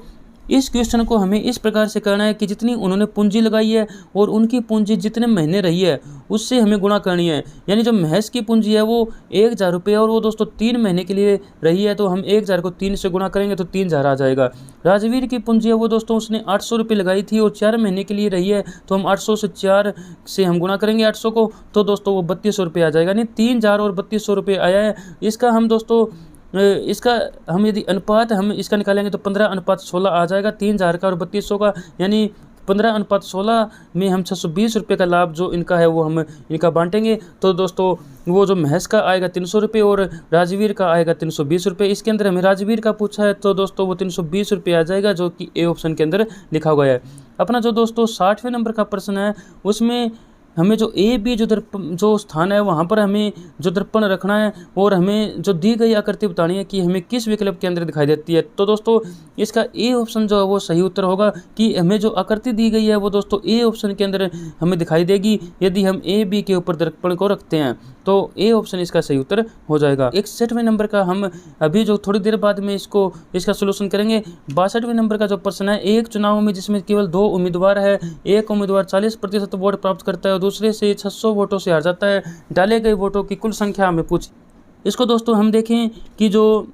Speaker 1: इस क्वेश्चन को हमें इस प्रकार से करना है कि जितनी उन्होंने पूंजी लगाई है और उनकी पूंजी जितने महीने रही है उससे हमें गुणा करनी है। यानी जो महेश की पूंजी है वो 1000 रुपये और वो दोस्तों 3 महीने के लिए रही है, तो हम 1000 को 3 से गुणा करेंगे तो 3000 आ जाएगा। राजवीर की पूंजी है वो दोस्तों उसने 800 रुपये लगाई थी और 4 महीने के लिए रही है, तो हम 800 से 4 से हम गुणा करेंगे 800 को, तो दोस्तों वो 3200 रुपये आ जाएगा। यानी 3000 और 3200 रुपये आया है। इसका हम दोस्तों इसका हम यदि अनुपात हम इसका निकालेंगे तो 15:16 आ जाएगा 3000 का और 3200 का। यानी 15:16 में हम 620 रुपये का लाभ जो इनका है वो हम इनका बांटेंगे। तो दोस्तों वो जो महेश का आएगा 300 रुपये और राजवीर का आएगा 320 रुपये। इसके अंदर हमें राजवीर का पूछा है तो दोस्तों वो 320 रुपये आ जाएगा, जो कि ए ऑप्शन के अंदर लिखा गया है। अपना जो दोस्तों 60वें नंबर का प्रश्न है उसमें हमें जो ए बी जो स्थान है वहाँ पर हमें जो दर्पण रखना है और हमें जो दी गई आकृति बतानी है कि हमें किस विकल्प के अंदर दिखाई देती है। तो दोस्तों इसका ए ऑप्शन जो है वो सही उत्तर होगा कि हमें जो आकृति दी गई है वो दोस्तों ए ऑप्शन के अंदर हमें दिखाई देगी यदि हम ए बी के ऊपर दर्पण को रखते हैं, तो ए ऑप्शन इसका सही उत्तर हो जाएगा। 61वें नंबर का हम अभी जो थोड़ी देर बाद में इसका सोल्यूशन करेंगे। 62वें नंबर का जो प्रश्न है, एक चुनाव में जिसमें केवल 2 उम्मीदवार है, एक उम्मीदवार 40% वोट प्राप्त करता है और दूसरे से 600 वोटों से हार जाता है, डाले गए वोटों की कुल संख्या हमें पूछी। इसको दोस्तों हम देखें कि जो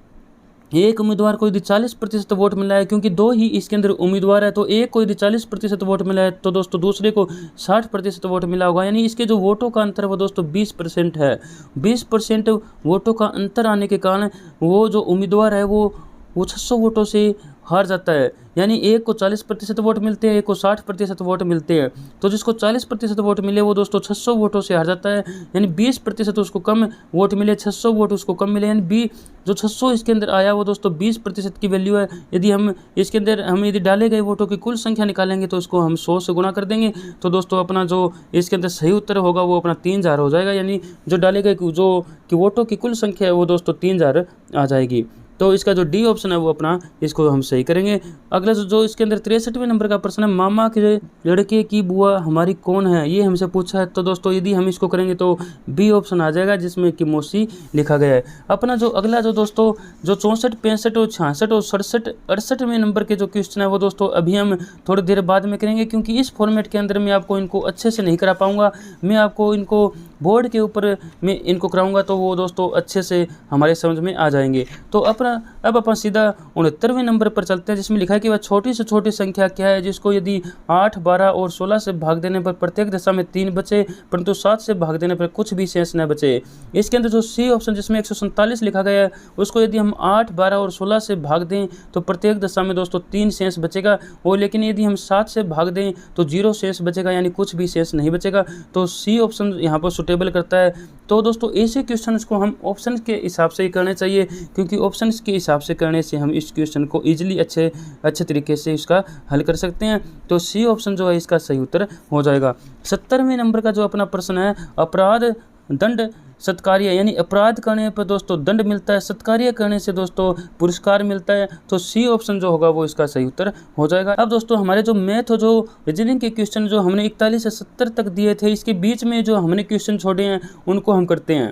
Speaker 1: एक उम्मीदवार को यदि 40% वोट मिला है, क्योंकि 2 ही इसके अंदर उम्मीदवार है, तो एक को यदि 40% वोट मिला है तो दोस्तों दूसरे को 60% वोट मिला होगा। यानी इसके जो वोटों का अंतर है वो दोस्तों 20% है। 20% वोटों का अंतर आने के कारण वो जो उम्मीदवार है वो 600 वोटों से हार जाता है। यानी एक को 40% वोट मिलते हैं, एक को 60% वोट मिलते हैं, तो जिसको 40% वोट मिले वो दोस्तों 600 वोटों से हार जाता है। यानी 20% उसको कम वोट मिले, 600 वोट उसको कम मिले, यानी जो 600 इसके अंदर आया वो दोस्तों 20% की वैल्यू है। यदि हम इसके अंदर यदि डाले गए वोटों की कुल संख्या निकालेंगे तो इसको हम 100 से गुणा कर देंगे, तो दोस्तों अपना जो इसके अंदर सही उत्तर होगा वो अपना 3000 हो जाएगा। यानी जो डाले गए जो कि वोटों की कुल संख्या है वो दोस्तों 3000 आ जाएगी। तो इसका जो डी ऑप्शन है वो अपना इसको हम सही करेंगे। अगला जो इसके अंदर 63वें नंबर का प्रश्न है, मामा के लड़के की बुआ हमारी कौन है, ये हमसे पूछा है। तो दोस्तों यदि हम इसको करेंगे तो बी ऑप्शन आ जाएगा, जिसमें कि मौसी लिखा गया है। अपना जो अगला जो दोस्तों जो 64, 65 और 66 और 67, 68वें नंबर के जो क्वेश्चन है वो दोस्तों अभी हम थोड़ी देर बाद में करेंगे, क्योंकि इस फॉर्मेट के अंदर मैं आपको इनको अच्छे से नहीं करा पाऊँगा। मैं आपको इनको बोर्ड के ऊपर मैं इनको कराऊँगा तो वो दोस्तों अच्छे से हमारे समझ में आ जाएंगे। तो अब अपन सीधा 69वें नंबर पर चलते हैं, जिसमें लिखा है कि वह छोटी से छोटी संख्या क्या है जिसको यदि 8, 12 और 16 से भाग देने पर प्रत्येक दशा में 3 बचे, परंतु 7 से भाग देने पर कुछ भी शेष न बचे। इसके अंदर जो सी ऑप्शन जिसमें 147 लिखा गया है उसको यदि हम 8, 12 और 16 से भाग दें तो प्रत्येक दशा में दोस्तों 3 शेष बचेगा, और लेकिन यदि हम 7 से भाग दें तो 0 शेष बचेगा, यानी कुछ भी शेष नहीं बचेगा। तो सी ऑप्शन यहाँ पर सुटेबल करता है। तो दोस्तों ऐसे क्वेश्चन को हम ऑप्शन के हिसाब से ही करने चाहिए, क्योंकि ऑप्शन के हिसाब से करने से हम इस क्वेश्चन को इजीली अच्छे तरीके से इसका हल कर सकते हैं। तो सी ऑप्शन जो है इसका सही उत्तर हो जाएगा। 70वें नंबर का जो अपना प्रश्न है, अपराध दंड सत्कार्य, यानी अपराध करने पर दोस्तों दंड मिलता है, सत्कार्य करने से दोस्तों पुरस्कार मिलता है। तो सी ऑप्शन जो होगा वो इसका सही उत्तर हो जाएगा। अब दोस्तों हमारे जो मैथ जो रीजनिंग के क्वेश्चन जो हमने 41 से 70 तक दिए थे, इसके बीच में जो हमने क्वेश्चन छोड़े हैं उनको हम करते हैं।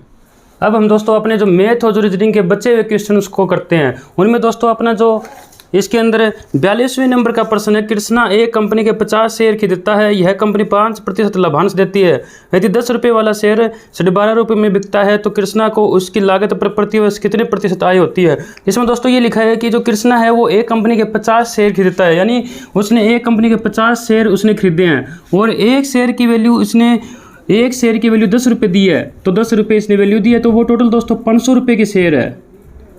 Speaker 1: अब हम दोस्तों अपने जो मैथ और जो रीजनिंग के बचे हुए क्वेश्चन उसको करते हैं। उनमें दोस्तों अपना जो इसके अंदर 42वें नंबर का प्रश्न है, कृष्णा एक कंपनी के 50 शेयर खरीदता है, यह कंपनी 5% लाभांश देती है। यदि 10 रुपये वाला शेयर 12.5 रुपये में बिकता है तो कृष्णा को उसकी लागत पर प्रति वर्ष कितने प्रतिशत आय होती है। इसमें दोस्तों ये लिखा है कि जो कृष्णा है वो एक कंपनी के 50 शेयर खरीदता है, यानी उसने एक कंपनी के 50 शेयर उसने खरीदे हैं और एक शेयर की वैल्यू 10 रुपये दी है, तो 10 रुपये इसने वैल्यू दी है, तो वो टोटल दोस्तों 500 रुपये के शेयर है,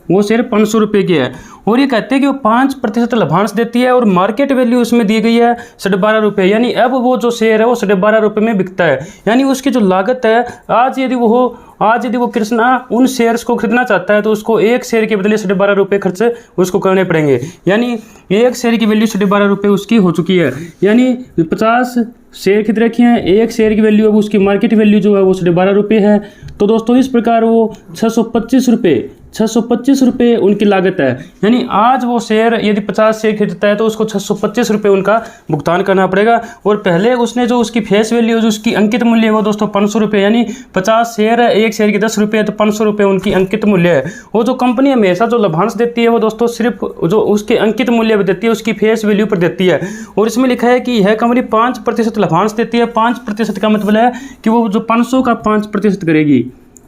Speaker 1: वो शेयर 500 रुपये की है। और ये कहते हैं कि वो 5% लाभांश देती है और मार्केट वैल्यू उसमें दी गई है 12.5 रुपये, यानी अब वो जो शेयर है वो 12.5 रुपये में बिकता है। यानी उसकी जो लागत है आज यदि वो कृष्णा उन शेयर्स को खरीदना चाहता है तो उसको एक शेयर के बदले 12.5 रुपये खर्च उसको करने पड़ेंगे, यानी एक शेयर की वैल्यू 12.5 रुपये उसकी हो चुकी है। यानी 50 शेयर खरीद रखे हैं, एक शेयर की वैल्यू अब उसकी मार्केट वैल्यू जो है वो 12.5 रुपये है। तो दोस्तों इस प्रकार वो 625 625 रुपये उनकी लागत है। यानी आज वो शेयर यदि 50 शेयर खरीदता है तो उसको 625 रुपये उनका भुगतान करना पड़ेगा। और पहले उसने जो उसकी फेस वैल्यू जो उसकी अंकित मूल्य है वो दोस्तों 500 रुपये, यानी 50 शेयर है, एक शेयर के 10 रुपये, तो 500 रुपये उनकी अंकित मूल्य है। वो जो कंपनी हमेशा जो लाभांश देती है वो दोस्तों सिर्फ जो उसके अंकित मूल्य पर देती है, उसकी फेस वैल्यू पर देती है। और इसमें लिखा है कि यह कंपनी 5% लाभांश देती है। 5% का मतलब है कि वो जो 500 का 5% करेगी,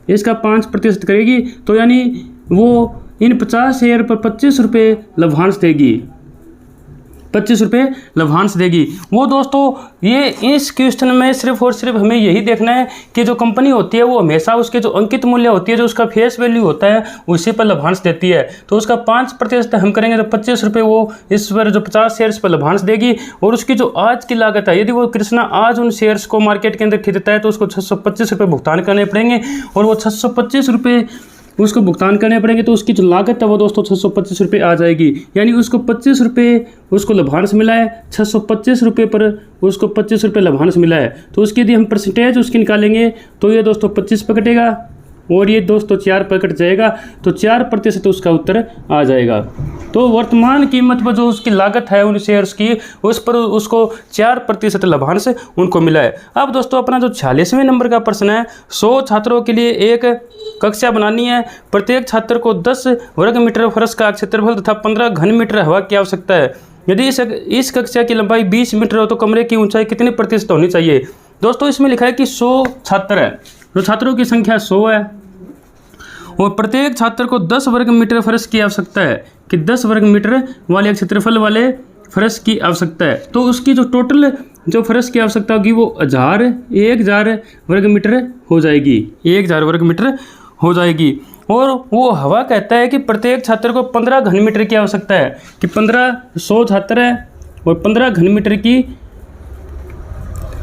Speaker 1: इसका 5% करेगी, तो यानी वो इन 50 शेयर पर 25 रुपये लाभांश देगी, 25 रुपये लाभांश देगी। वो दोस्तों ये इस क्वेश्चन में सिर्फ और सिर्फ हमें यही देखना है कि जो कंपनी होती है वो हमेशा उसके जो अंकित मूल्य होती है, जो उसका फेस वैल्यू होता है, उसी पर लाभांश देती है। तो उसका 5% हम करेंगे तो 25 रुपये वो इस पर जो 50 शेयर्स पर लाभांश देगी। और उसकी जो आज की लागत है, यदि वो कृष्णा आज उन शेयर्स को मार्केट के अंदर खरीदता है तो उसको 625 रुपये भुगतान करने पड़ेंगे। और वो 625 रुपये उसको भुगतान करने पड़ेंगे, तो उसकी जो लागत है वो दोस्तों 625 रुपये आ जाएगी। यानी उसको 25 रुपये उसको लाभांश मिला है, 625 रुपये पर उसको 25 रुपये लाभांश मिला है। तो उसकी यदि हम परसेंटेज उसकी निकालेंगे तो ये दोस्तों 25 पर कटेगा और ये दोस्तों 4 पर कट जाएगा, तो 4% उसका उत्तर आ जाएगा। तो वर्तमान कीमत पर जो उसकी लागत है उन शेयर्स की, उस पर उसको 4% लाभांश उनको मिला है। अब दोस्तों अपना जो 46वें नंबर का प्रश्न है, 100 छात्रों के लिए एक कक्षा बनानी है। प्रत्येक छात्र को 10 वर्ग मीटर फर्श का क्षेत्रफल तथा 15 घन मीटर हवा की आवश्यकता है। यदि इस कक्षा की लंबाई 20 मीटर हो तो कमरे की ऊंचाई कितनी प्रतिशत होनी चाहिए। दोस्तों इसमें लिखा है कि 100 छात्र है, तो छात्रों की संख्या 100 है और प्रत्येक छात्र को 10 वर्ग मीटर फर्श की आवश्यकता है, कि 10 वर्ग मीटर वाले क्षेत्रफल वाले फर्श की आवश्यकता है। तो उसकी जो टोटल जो फर्श की आवश्यकता होगी वो 1000 वर्ग मीटर हो जाएगी, 1000 वर्ग मीटर हो जाएगी। और वो हवा कहता है कि प्रत्येक छात्र को 15 घन मीटर की आवश्यकता है, कि 100 छात्र है और 15 घन मीटर की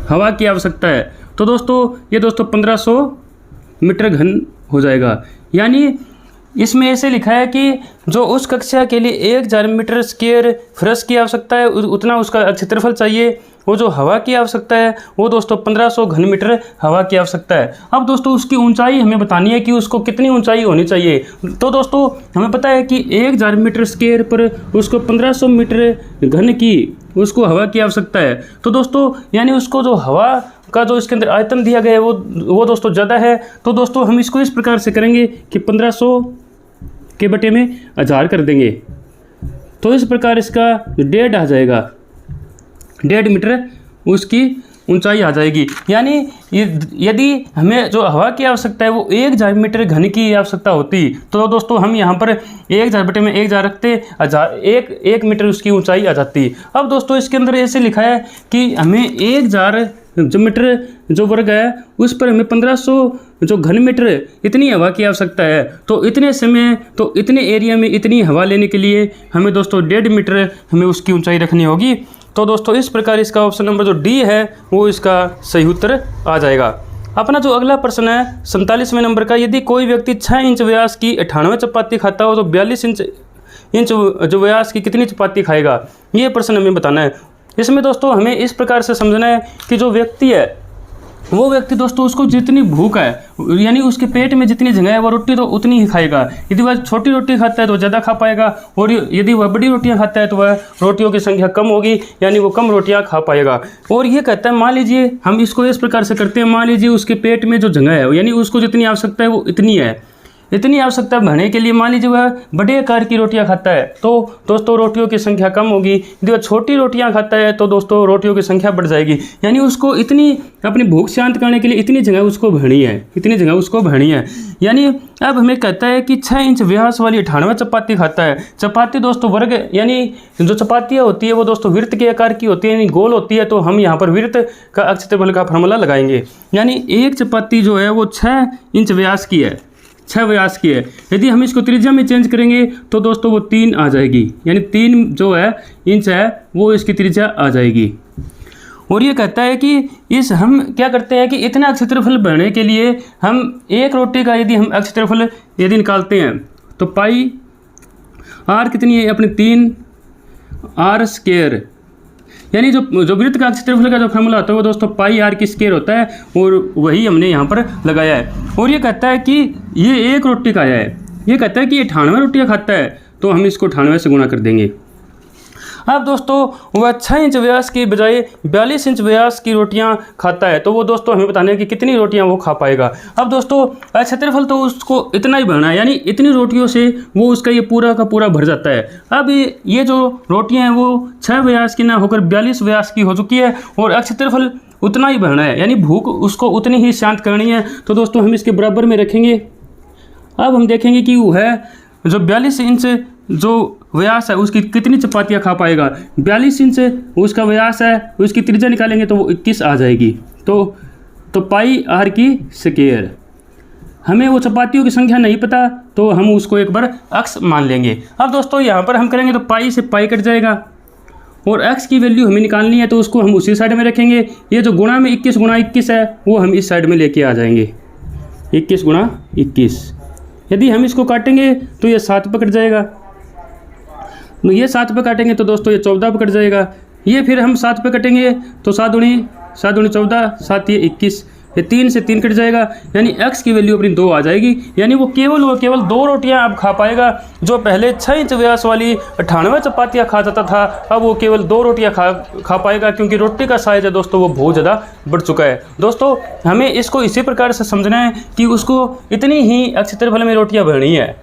Speaker 1: हवा की आवश्यकता है। तो दोस्तों ये दोस्तों 1500 मीटर घन हो जाएगा। यानी इसमें ऐसे लिखा है कि जो उस कक्षा के लिए 1000 मीटर स्क्वायर फर्श की आवश्यकता है उतना उसका क्षेत्रफल चाहिए। वो जो हवा की आवश्यकता है वो दोस्तों 1500 घन मीटर हवा की आवश्यकता है। अब दोस्तों उसकी ऊंचाई हमें बतानी है कि उसको कितनी ऊंचाई होनी चाहिए। तो दोस्तों हमें पता है कि 1000 मीटर स्क्वायर पर उसको 1500 मीटर घन की उसको हवा की आवश्यकता है। तो दोस्तों यानी उसको जो हवा का जो इसके अंदर आयतन दिया गया है वो दोस्तों ज़्यादा है। तो दोस्तों हम इसको इस प्रकार से करेंगे कि 1500 के बटे में 1000 कर देंगे, तो इस प्रकार इसका 1.5 आ जाएगा, 1.5 मीटर उसकी ऊंचाई आ जाएगी। यानी यदि हमें जो हवा की आवश्यकता है वो 1000 मीटर घन की आवश्यकता होती, तो दोस्तों हम यहाँ पर 1000 बटे में 1000 रखते, 1 मीटर उसकी ऊंचाई आ जाती। अब दोस्तों इसके अंदर ऐसे लिखा है कि हमें 1000 जो मीटर जो वर्ग है उस पर हमें 1500 जो घन मीटर इतनी हवा की आवश्यकता है। तो इतने समय तो इतने एरिया में इतनी हवा लेने के लिए हमें दोस्तों 1.5 मीटर हमें उसकी ऊंचाई रखनी होगी। तो दोस्तों इस प्रकार इसका ऑप्शन नंबर जो डी है वो इसका सही उत्तर आ जाएगा। अपना जो अगला प्रश्न है 47वें नंबर का, यदि कोई व्यक्ति 6 इंच व्यास की 98 चपाती खाता हो तो 42 इंच जो व्यास की कितनी चपाती खाएगा, ये प्रश्न हमें बताना है। इसमें दोस्तों हमें इस प्रकार से समझना है कि जो व्यक्ति है वो व्यक्ति दोस्तों उसको जितनी भूख है, यानी उसके पेट में जितनी जगह है वो रोटी तो उतनी ही खाएगा। यदि वह छोटी रोटी खाता है तो ज़्यादा खा पाएगा, और यदि वह बड़ी रोटियां खाता है तो वह रोटियों की संख्या कम होगी, यानी वो कम रोटियां खा पाएगा। और ये कहता है, मान लीजिए हम इसको इस प्रकार से करते हैं, मान लीजिए उसके पेट में जो जगह है यानी उसको जितनी आवश्यकता है वो इतनी है, इतनी आवश्यकता भरने के लिए मान लीजिए वह बड़े आकार की रोटियां खाता है तो दोस्तों रोटियों की संख्या कम होगी। यदि वह छोटी रोटियां खाता है तो दोस्तों रोटियों की संख्या बढ़ जाएगी। यानी उसको इतनी अपनी भूख शांत करने के लिए इतनी जगह उसको भरनी है, इतनी जगह उसको भरनी है। यानी अब हमें कहता है कि 6 इंच व्यास वाली 98 चपाती खाता है। चपाती दोस्तों वर्ग यानी जो चपातियाँ होती है वो दोस्तों वृत्त के आकार की होती है, यानी गोल होती है। तो हम यहाँ पर वृत्त का क्षेत्रफल का फार्मूला लगाएंगे। यानी एक चपाती जो है वो 6 इंच व्यास की है, 6 व्यास की है। यदि हम इसको त्रिज्या में चेंज करेंगे तो दोस्तों वो 3 आ जाएगी, यानी 3 जो है इंच है वो इसकी त्रिज्या आ जाएगी। और ये कहता है कि इस हम क्या करते हैं कि इतना क्षेत्रफल बढ़ने के लिए हम एक रोटी का यदि हम क्षेत्रफल यदि निकालते हैं तो पाई आर कितनी है अपने 3 आर स्क्वायर, यानी जो वृत्त का क्षेत्रफल का जो फॉर्मूला होता है वो दोस्तों पाई आर की स्क्वायर होता है, और वही हमने यहाँ पर लगाया है। और ये कहता है कि ये एक रोटी का है,
Speaker 2: ये कहता है कि 98 रोटियाँ खाता है, तो हम इसको 98 से गुणा कर देंगे। अब दोस्तों वह 6 इंच व्यास की बजाय 42 इंच व्यास की रोटियां खाता है, तो वो दोस्तों हमें बताना है कि कितनी रोटियां वो खा पाएगा। अब दोस्तों क्षेत्रफल तो उसको इतना ही भरना है, यानी इतनी रोटियों से वो उसका ये पूरा का पूरा भर जाता है। अब ये जो रोटियां हैं वो 6 व्यास की ना होकर 42 व्यास की हो चुकी है और क्षेत्रफल उतना ही भरना है, यानी भूख उसको उतनी ही शांत करनी है। तो दोस्तों हम इसके बराबर में रखेंगे। अब हम देखेंगे कि वो है जो 42 इंच जो व्यास है उसकी कितनी चपातियाँ खा पाएगा। 42 इंच उसका व्यास है, उसकी त्रिज्या निकालेंगे तो वो 21 आ जाएगी। तो पाई आर की स्क्वायर। हमें वो चपातियों की संख्या नहीं पता, तो हम उसको एक बार अक्स मान लेंगे। अब दोस्तों यहाँ पर हम करेंगे तो पाई से पाई कट जाएगा और x की वैल्यू हमें निकालनी है, तो उसको हम उसी साइड में रखेंगे। ये जो गुणा में 21 गुणा 21 है वो हम इस साइड में लेके आ जाएंगे, 21 गुणा 21। यदि हम इसको काटेंगे तो ये 7 पे कट जाएगा, ये 7 पे काटेंगे तो दोस्तों ये 14 पे कट जाएगा। ये फिर हम 7 पे कटेंगे तो 7 दूनी 14, 7 ये 21, ये 3 से 3 कट जाएगा, यानी x की वैल्यू अपनी 2 आ जाएगी। यानी वो केवल 2 रोटियां अब खा पाएगा। जो पहले 6 इंच व्यास वाली 98 चपातियाँ खा जाता था, अब वो केवल 2 रोटियां खा पाएगा, क्योंकि रोटी का साइज है दोस्तों वो बहुत ज़्यादा बढ़ चुका है। दोस्तों हमें इसको इसी प्रकार से समझना है कि उसको इतनी ही क्षेत्रफल में रोटियाँ भरनी है।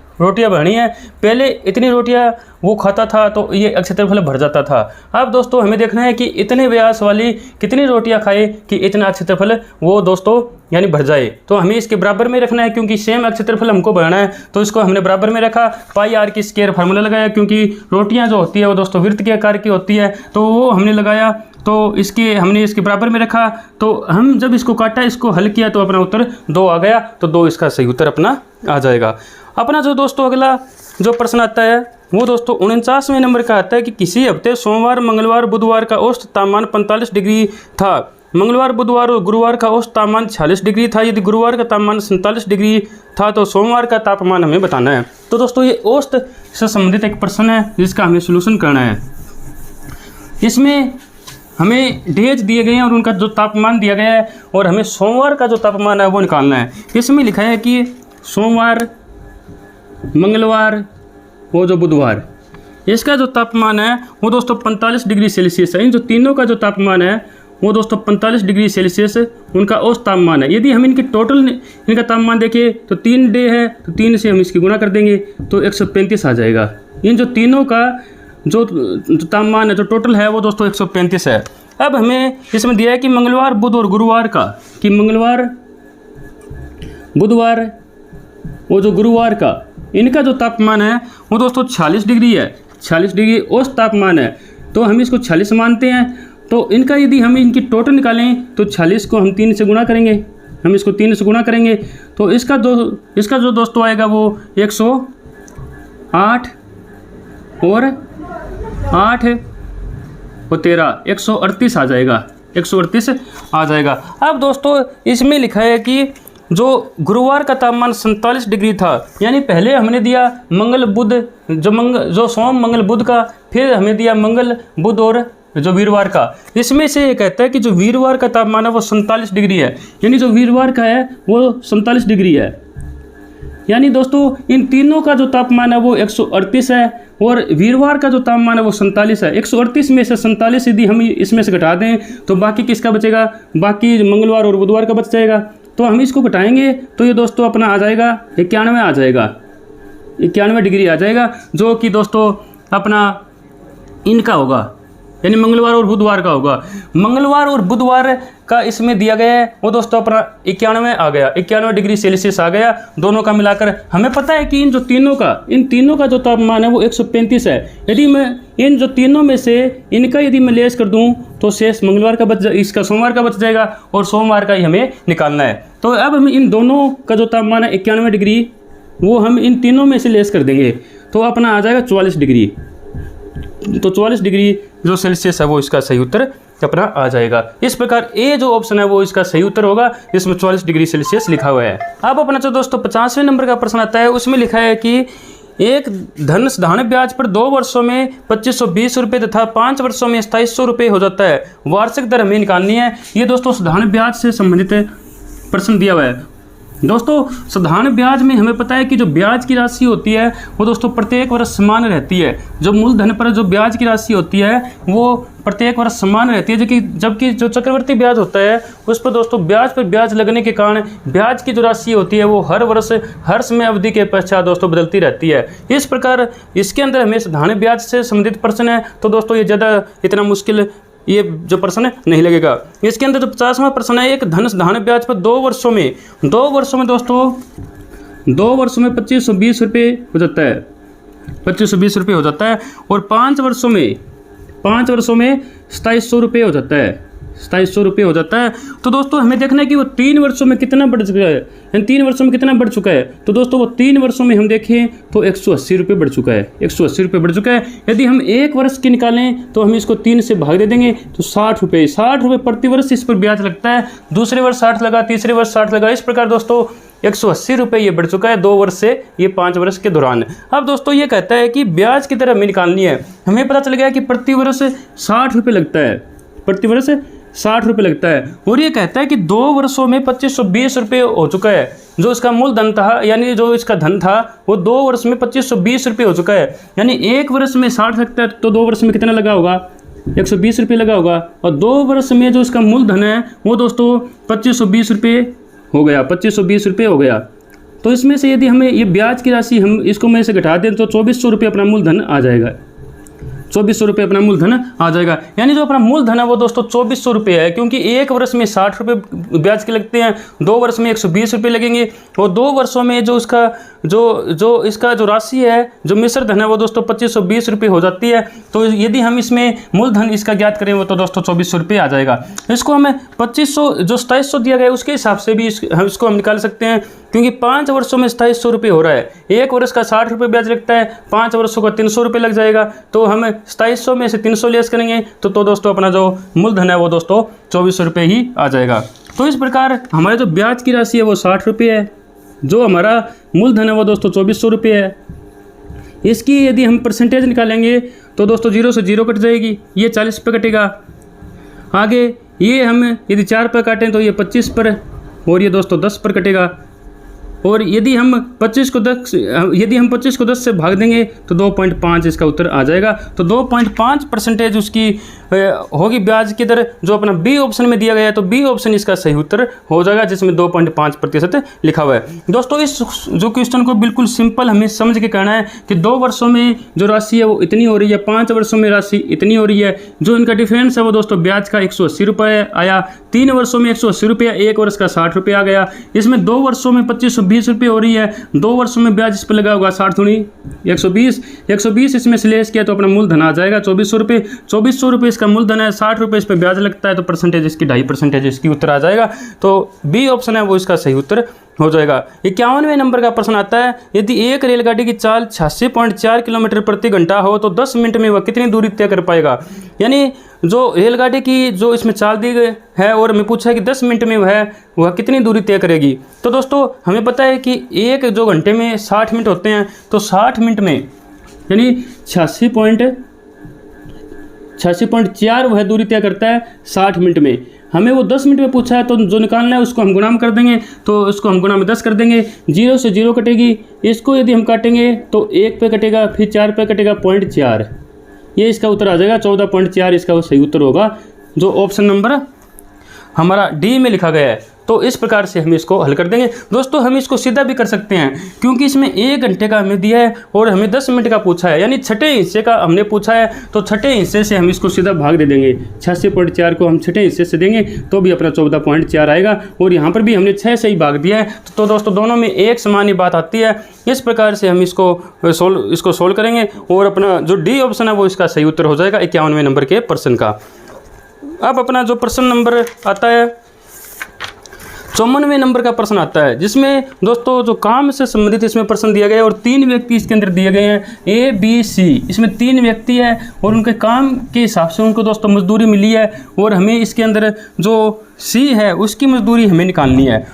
Speaker 2: पहले इतनी रोटियां वो खाता था तो ये क्षेत्रफल भर जाता था। अब दोस्तों हमें देखना है कि इतने व्यास वाली कितनी रोटियां खाए कि इतना क्षेत्रफल वो दोस्तों यानी भर जाए। तो हमें इसके बराबर में रखना है, क्योंकि सेम क्षेत्रफल हमको भरना है, तो इसको हमने बराबर में रखा। पाई आर की स्क्वायर फार्मूला लगाया, क्योंकि रोटियाँ जो होती है वो दोस्तों वृत्त के आकार की होती है, तो वो हमने लगाया। तो हमने इसके बराबर में रखा। तो हम जब इसको काटा, इसको हल किया, तो अपना उत्तर 2 आ गया। तो 2 इसका सही उत्तर अपना आ जाएगा। अपना जो दोस्तों अगला जो प्रश्न आता है वो दोस्तों 49वें नंबर का आता है कि किसी हफ्ते सोमवार, मंगलवार, बुधवार का औसत तापमान 45 डिग्री था। मंगलवार, बुधवार और गुरुवार का औसत तापमान 46 डिग्री था। यदि गुरुवार का तापमान 47 डिग्री था तो सोमवार का तापमान हमें बताना है। तो दोस्तों ये औसत से संबंधित एक प्रश्न है जिसका हमें सोल्यूशन करना है। इसमें हमें डेज दिए गए हैं और उनका जो तापमान दिया गया है, और हमें सोमवार का जो तापमान है वो निकालना है। इसमें लिखा है कि सोमवार, मंगलवार वो जो बुधवार, इसका जो तापमान है वो दोस्तों 45 डिग्री सेल्सियस है। इन जो तीनों का जो तापमान है वो दोस्तों 45 डिग्री सेल्सियस उनका औसत तापमान है। यदि हम इनके टोटल इनका तापमान देखें तो 3 डे है, तो 3 से हम इसकी गुणा कर देंगे तो 135 आ जाएगा। इन जो तीनों का जो तापमान है जो टोटल है वो दोस्तों 135 है। अब हमें इसमें दिया है कि मंगलवार, बुध और गुरुवार का, कि मंगलवार, बुधवार वो जो गुरुवार का, इनका जो तापमान है वो दोस्तों 46 डिग्री है। 46 डिग्री औसत तापमान है, तो हम इसको 46 मानते हैं। तो इनका यदि हम इनकी टोटल निकालें तो 46 को हम 3 से गुणा करेंगे, हम इसको 3 से गुणा करेंगे तो इसका जो दोस्तों आएगा वो 108 और 8 और 13 138 आ जाएगा, 138 आ जाएगा। अब दोस्तों इसमें लिखा है कि जो गुरुवार का तापमान 47 डिग्री था, यानी पहले हमने दिया मंगल बुध, जो सोम मंगल बुध का, फिर हमें दिया मंगल बुध और जो वीरवार का। इसमें से ये कहता है कि जो वीरवार का तापमान है वो 47 डिग्री है, यानी जो वीरवार का है वो 47 डिग्री है। यानी दोस्तों इन तीनों का जो तापमान है वो 138 है और वीरवार का जो तापमान है वो 47 है। 138 में से 47 यदि हम इसमें से घटा दें तो बाकी किसका बचेगा, बाकी मंगलवार और बुधवार का बच जाएगा। तो हम इसको घटाएंगे तो ये दोस्तों अपना आ जाएगा 91 आ जाएगा, 91 डिग्री आ जाएगा, जो कि दोस्तों अपना इनका होगा, यानी मंगलवार और बुधवार का होगा। मंगलवार और बुधवार का इसमें दिया गया है वो दोस्तों अपना 91 आ गया, 91 डिग्री सेल्सियस आ गया। दोनों का मिलाकर हमें पता है कि इन तीनों का जो तापमान है वो 135 है। यदि मैं इन जो तीनों में से इनका यदि मैं लेस कर दूं तो शेष मंगलवार का इसका सोमवार का बच जाएगा और सोमवार का ही हमें निकालना है। तो अब हम इन दोनों का जो तापमान है 91 डिग्री वो हम इन तीनों में से लेस कर देंगे तो अपना आ जाएगा 44 डिग्री। तो 44 डिग्री जो सेल्सियस है वो इसका सही उत्तर अपना आ जाएगा। इस प्रकार ए जो ऑप्शन है वो इसका सही उत्तर होगा, इसमें 44 डिग्री सेल्सियस लिखा हुआ है। अब अपना जो दोस्तों 50वें नंबर का प्रश्न आता है उसमें लिखा है कि एक धन साधारण ब्याज पर 2 वर्षों में 2520 रुपये तथा 5 वर्षों में 2700 रुपये हो जाता है, वार्षिक दर हमें निकालनी है। ये दोस्तों साधारण ब्याज से संबंधित प्रश्न दिया हुआ है। दोस्तों साधारण ब्याज में हमें पता है कि जो ब्याज की राशि होती है वो दोस्तों प्रत्येक वर्ष समान रहती है। जो मूलधन पर जो ब्याज की राशि होती है वो प्रत्येक वर्ष समान रहती है, जबकि जो चक्रवर्ती ब्याज होता है उस पर दोस्तों ब्याज पर ब्याज लगने के कारण ब्याज की जो राशि होती है वो हर वर्ष हर समय अवधि के पश्चात दोस्तों बदलती रहती है। इस प्रकार इसके अंदर हमें साधारण ब्याज से संबंधित प्रश्न है तो दोस्तों ये ज़्यादा इतना मुश्किल ये जो प्रश्न नहीं लगेगा। इसके अंदर जो 50वां प्रश्न है, एक धन साधारण ब्याज पर 2 वर्षों में दोस्तों 2 वर्षों में 2520 रुपये हो जाता है, 2520 रुपये हो जाता है, और 5 वर्षों में 2700 रुपये हो जाता है, 2700 रुपये हो जाता है। तो दोस्तों हमें देखना है कि वो 3 वर्षों में कितना बढ़ चुका है, यानी 3 वर्षों में कितना बढ़ चुका है। तो दोस्तों वो 3 वर्षों में हम देखें तो 180 रुपये बढ़ चुका है, 180 रुपये बढ़ चुका है। यदि हम 1 वर्ष की निकालें तो हम इसको 3 से भाग दे देंगे तो 60 रुपये प्रति वर्ष इस पर ब्याज लगता है। दूसरे वर्ष 60 लगा, तीसरे वर्ष 60 लगा, इस प्रकार दोस्तों 180 रुपये ये बढ़ चुका है 2 वर्ष से ये 5 वर्ष के दौरान। अब दोस्तों ये कहता है कि ब्याज की तरह हमें निकालनी है। हमें पता चल गया कि प्रति वर्ष 60 रुपये लगता है, प्रति वर्ष 60 रुपये लगता है, और ये कहता है कि 2 वर्षों में 2520 रुपये हो चुका है। जो इसका मूलधन था यानी जो इसका धन था वो 2 वर्ष में 2520 रुपये हो चुका है। यानी 1 वर्ष में 60 लगता है तो 2 वर्ष में कितना लगा होगा, 120 रुपये लगा होगा, और 2 वर्ष में जो इसका मूलधन है वो दोस्तों 2520 रुपये हो गया, 2520 रुपये हो गया। तो इसमें से यदि हमें ये ब्याज की राशि हम इसको में से घटा दें तो 2400 रुपये अपना मूलधन आ जाएगा, 2400 रुपये अपना मूलधन आ जाएगा। यानी जो अपना मूलधन है वो दोस्तों 2400 रुपये है, क्योंकि 1 वर्ष में 60 रुपये ब्याज के लगते हैं, 2 वर्ष में 120 रुपये लगेंगे, और 2 वर्षों में जो इसका इसका जो राशि है जो मिश्र धन है वो दोस्तों 2520 रुपये हो जाती है। तो यदि हम इसमें मूलधन इसका ज्ञात करें वो तो दोस्तों 2400 रुपये आ जाएगा। इसको हमें 2500 जो 2700 दिया गया है उसके हिसाब से भी इसको हम निकाल सकते हैं, क्योंकि 5 वर्षों में 2700 रुपये हो रहा है। 1 वर्ष का 60 रुपये ब्याज लगता है, 5 वर्षों का 300 रुपये लग जाएगा। तो हम 2700 में से 300 लेस करेंगे तो दोस्तों अपना जो मूलधन है वो दोस्तों 2400 रुपये ही आ जाएगा। तो इस प्रकार हमारे जो ब्याज की राशि है वो 60 रुपये है, जो हमारा मूलधन है वो दोस्तों 2400 रुपये है। इसकी यदि हम परसेंटेज निकालेंगे तो दोस्तों 0 से 0 कट जाएगी, ये 40 पे कटेगा। आगे ये हम यदि 4 पे काटें तो ये 25 पर, और ये दोस्तों 10 पर कटेगा। और यदि हम 25 को 10 से भाग देंगे तो 2.5 इसका उत्तर आ जाएगा। तो 2.5% उसकी होगी ब्याज की दर, जो अपना बी ऑप्शन में दिया गया है। तो बी ऑप्शन इसका सही उत्तर हो जाएगा, जिसमें 2.5% लिखा हुआ है। दोस्तों इस जो क्वेश्चन को बिल्कुल सिंपल हमें समझ के करना है कि 2 वर्षों में जो राशि है वो इतनी हो रही है, 5 वर्षों में राशि इतनी हो रही है। जो इनका डिफरेंस है वो दोस्तों ब्याज का 180 रुपये आया, 3 वर्षों में 180 रुपये, 1 वर्ष का 60 रुपये आ गया। इसमें 2 वर्षों में 2520 रुपये हो रही है, 2 वर्षों में ब्याज इस पर लगा होगा 60 दूनी 120 इसमें से लेस किया तो अपना मूलधन आ जाएगा 2400 रुपये। 2400 रुपये इसका मूलधन है, 60 रुपये इस पर ब्याज लगता है, तो परसेंटेज इसकी 2.5% इसकी उत्तर आ जाएगा। तो बी ऑप्शन है वो इसका सही उत्तर हो जाएगा। 51वें नंबर का प्रश्न आता है, यदि एक रेलगाड़ी की चाल 86.4 किलोमीटर प्रति घंटा हो तो 10 मिनट में वह कितनी दूरी तय कर पाएगा। यानी जो रेलगाड़ी की जो इसमें चाल दी गई है और हमें पूछा है कि 10 मिनट में वह कितनी दूरी तय करेगी। तो दोस्तों हमें पता है कि एक जो घंटे में 60 मिनट होते हैं, तो 60 मिनट में यानी 86.4 वह दूरी तय करता है 60 मिनट में। हमें वो 10 मिनट में पूछा है, तो जो निकालना है उसको हम गुणा कर देंगे, तो इसको हम गुणा में 10 कर देंगे, 0 से 0 कटेगी। इसको यदि हम काटेंगे तो 1 पे कटेगा, फिर 4 पे कटेगा 0.4, ये इसका उत्तर आ जाएगा 14.4 इसका वो सही उत्तर होगा, जो ऑप्शन नंबर हमारा डी में लिखा गया है। तो इस प्रकार से हम इसको हल कर देंगे। दोस्तों हम इसको सीधा भी कर सकते हैं, क्योंकि इसमें 1 घंटे का हमें दिया है और हमें 10 मिनट का पूछा है, यानी छठे हिस्से का हमने पूछा है, तो छठे हिस्से से हम इसको सीधा भाग दे देंगे। 86.4 को हम छठे हिस्से से देंगे तो भी अपना 14.4 आएगा, और यहाँ पर भी हमने 6 से ही भाग दिया है। तो दोस्तों दोनों में एक समान ही बात आती है। इस प्रकार से हम इसको सोल्व करेंगे, और अपना जो डी ऑप्शन है वो इसका सही उत्तर हो जाएगा 51वें नंबर के प्रश्न का। अब अपना जो प्रश्न नंबर आता है 54वें नंबर का प्रश्न आता है, जिसमें दोस्तों जो काम से संबंधित इसमें प्रश्न दिया गया है, और 3 व्यक्ति इसके अंदर दिए गए हैं, ए बी सी। इसमें 3 व्यक्ति है और उनके काम के हिसाब से उनको दोस्तों मजदूरी मिली है, और हमें इसके अंदर जो सी है उसकी मजदूरी हमें निकालनी है।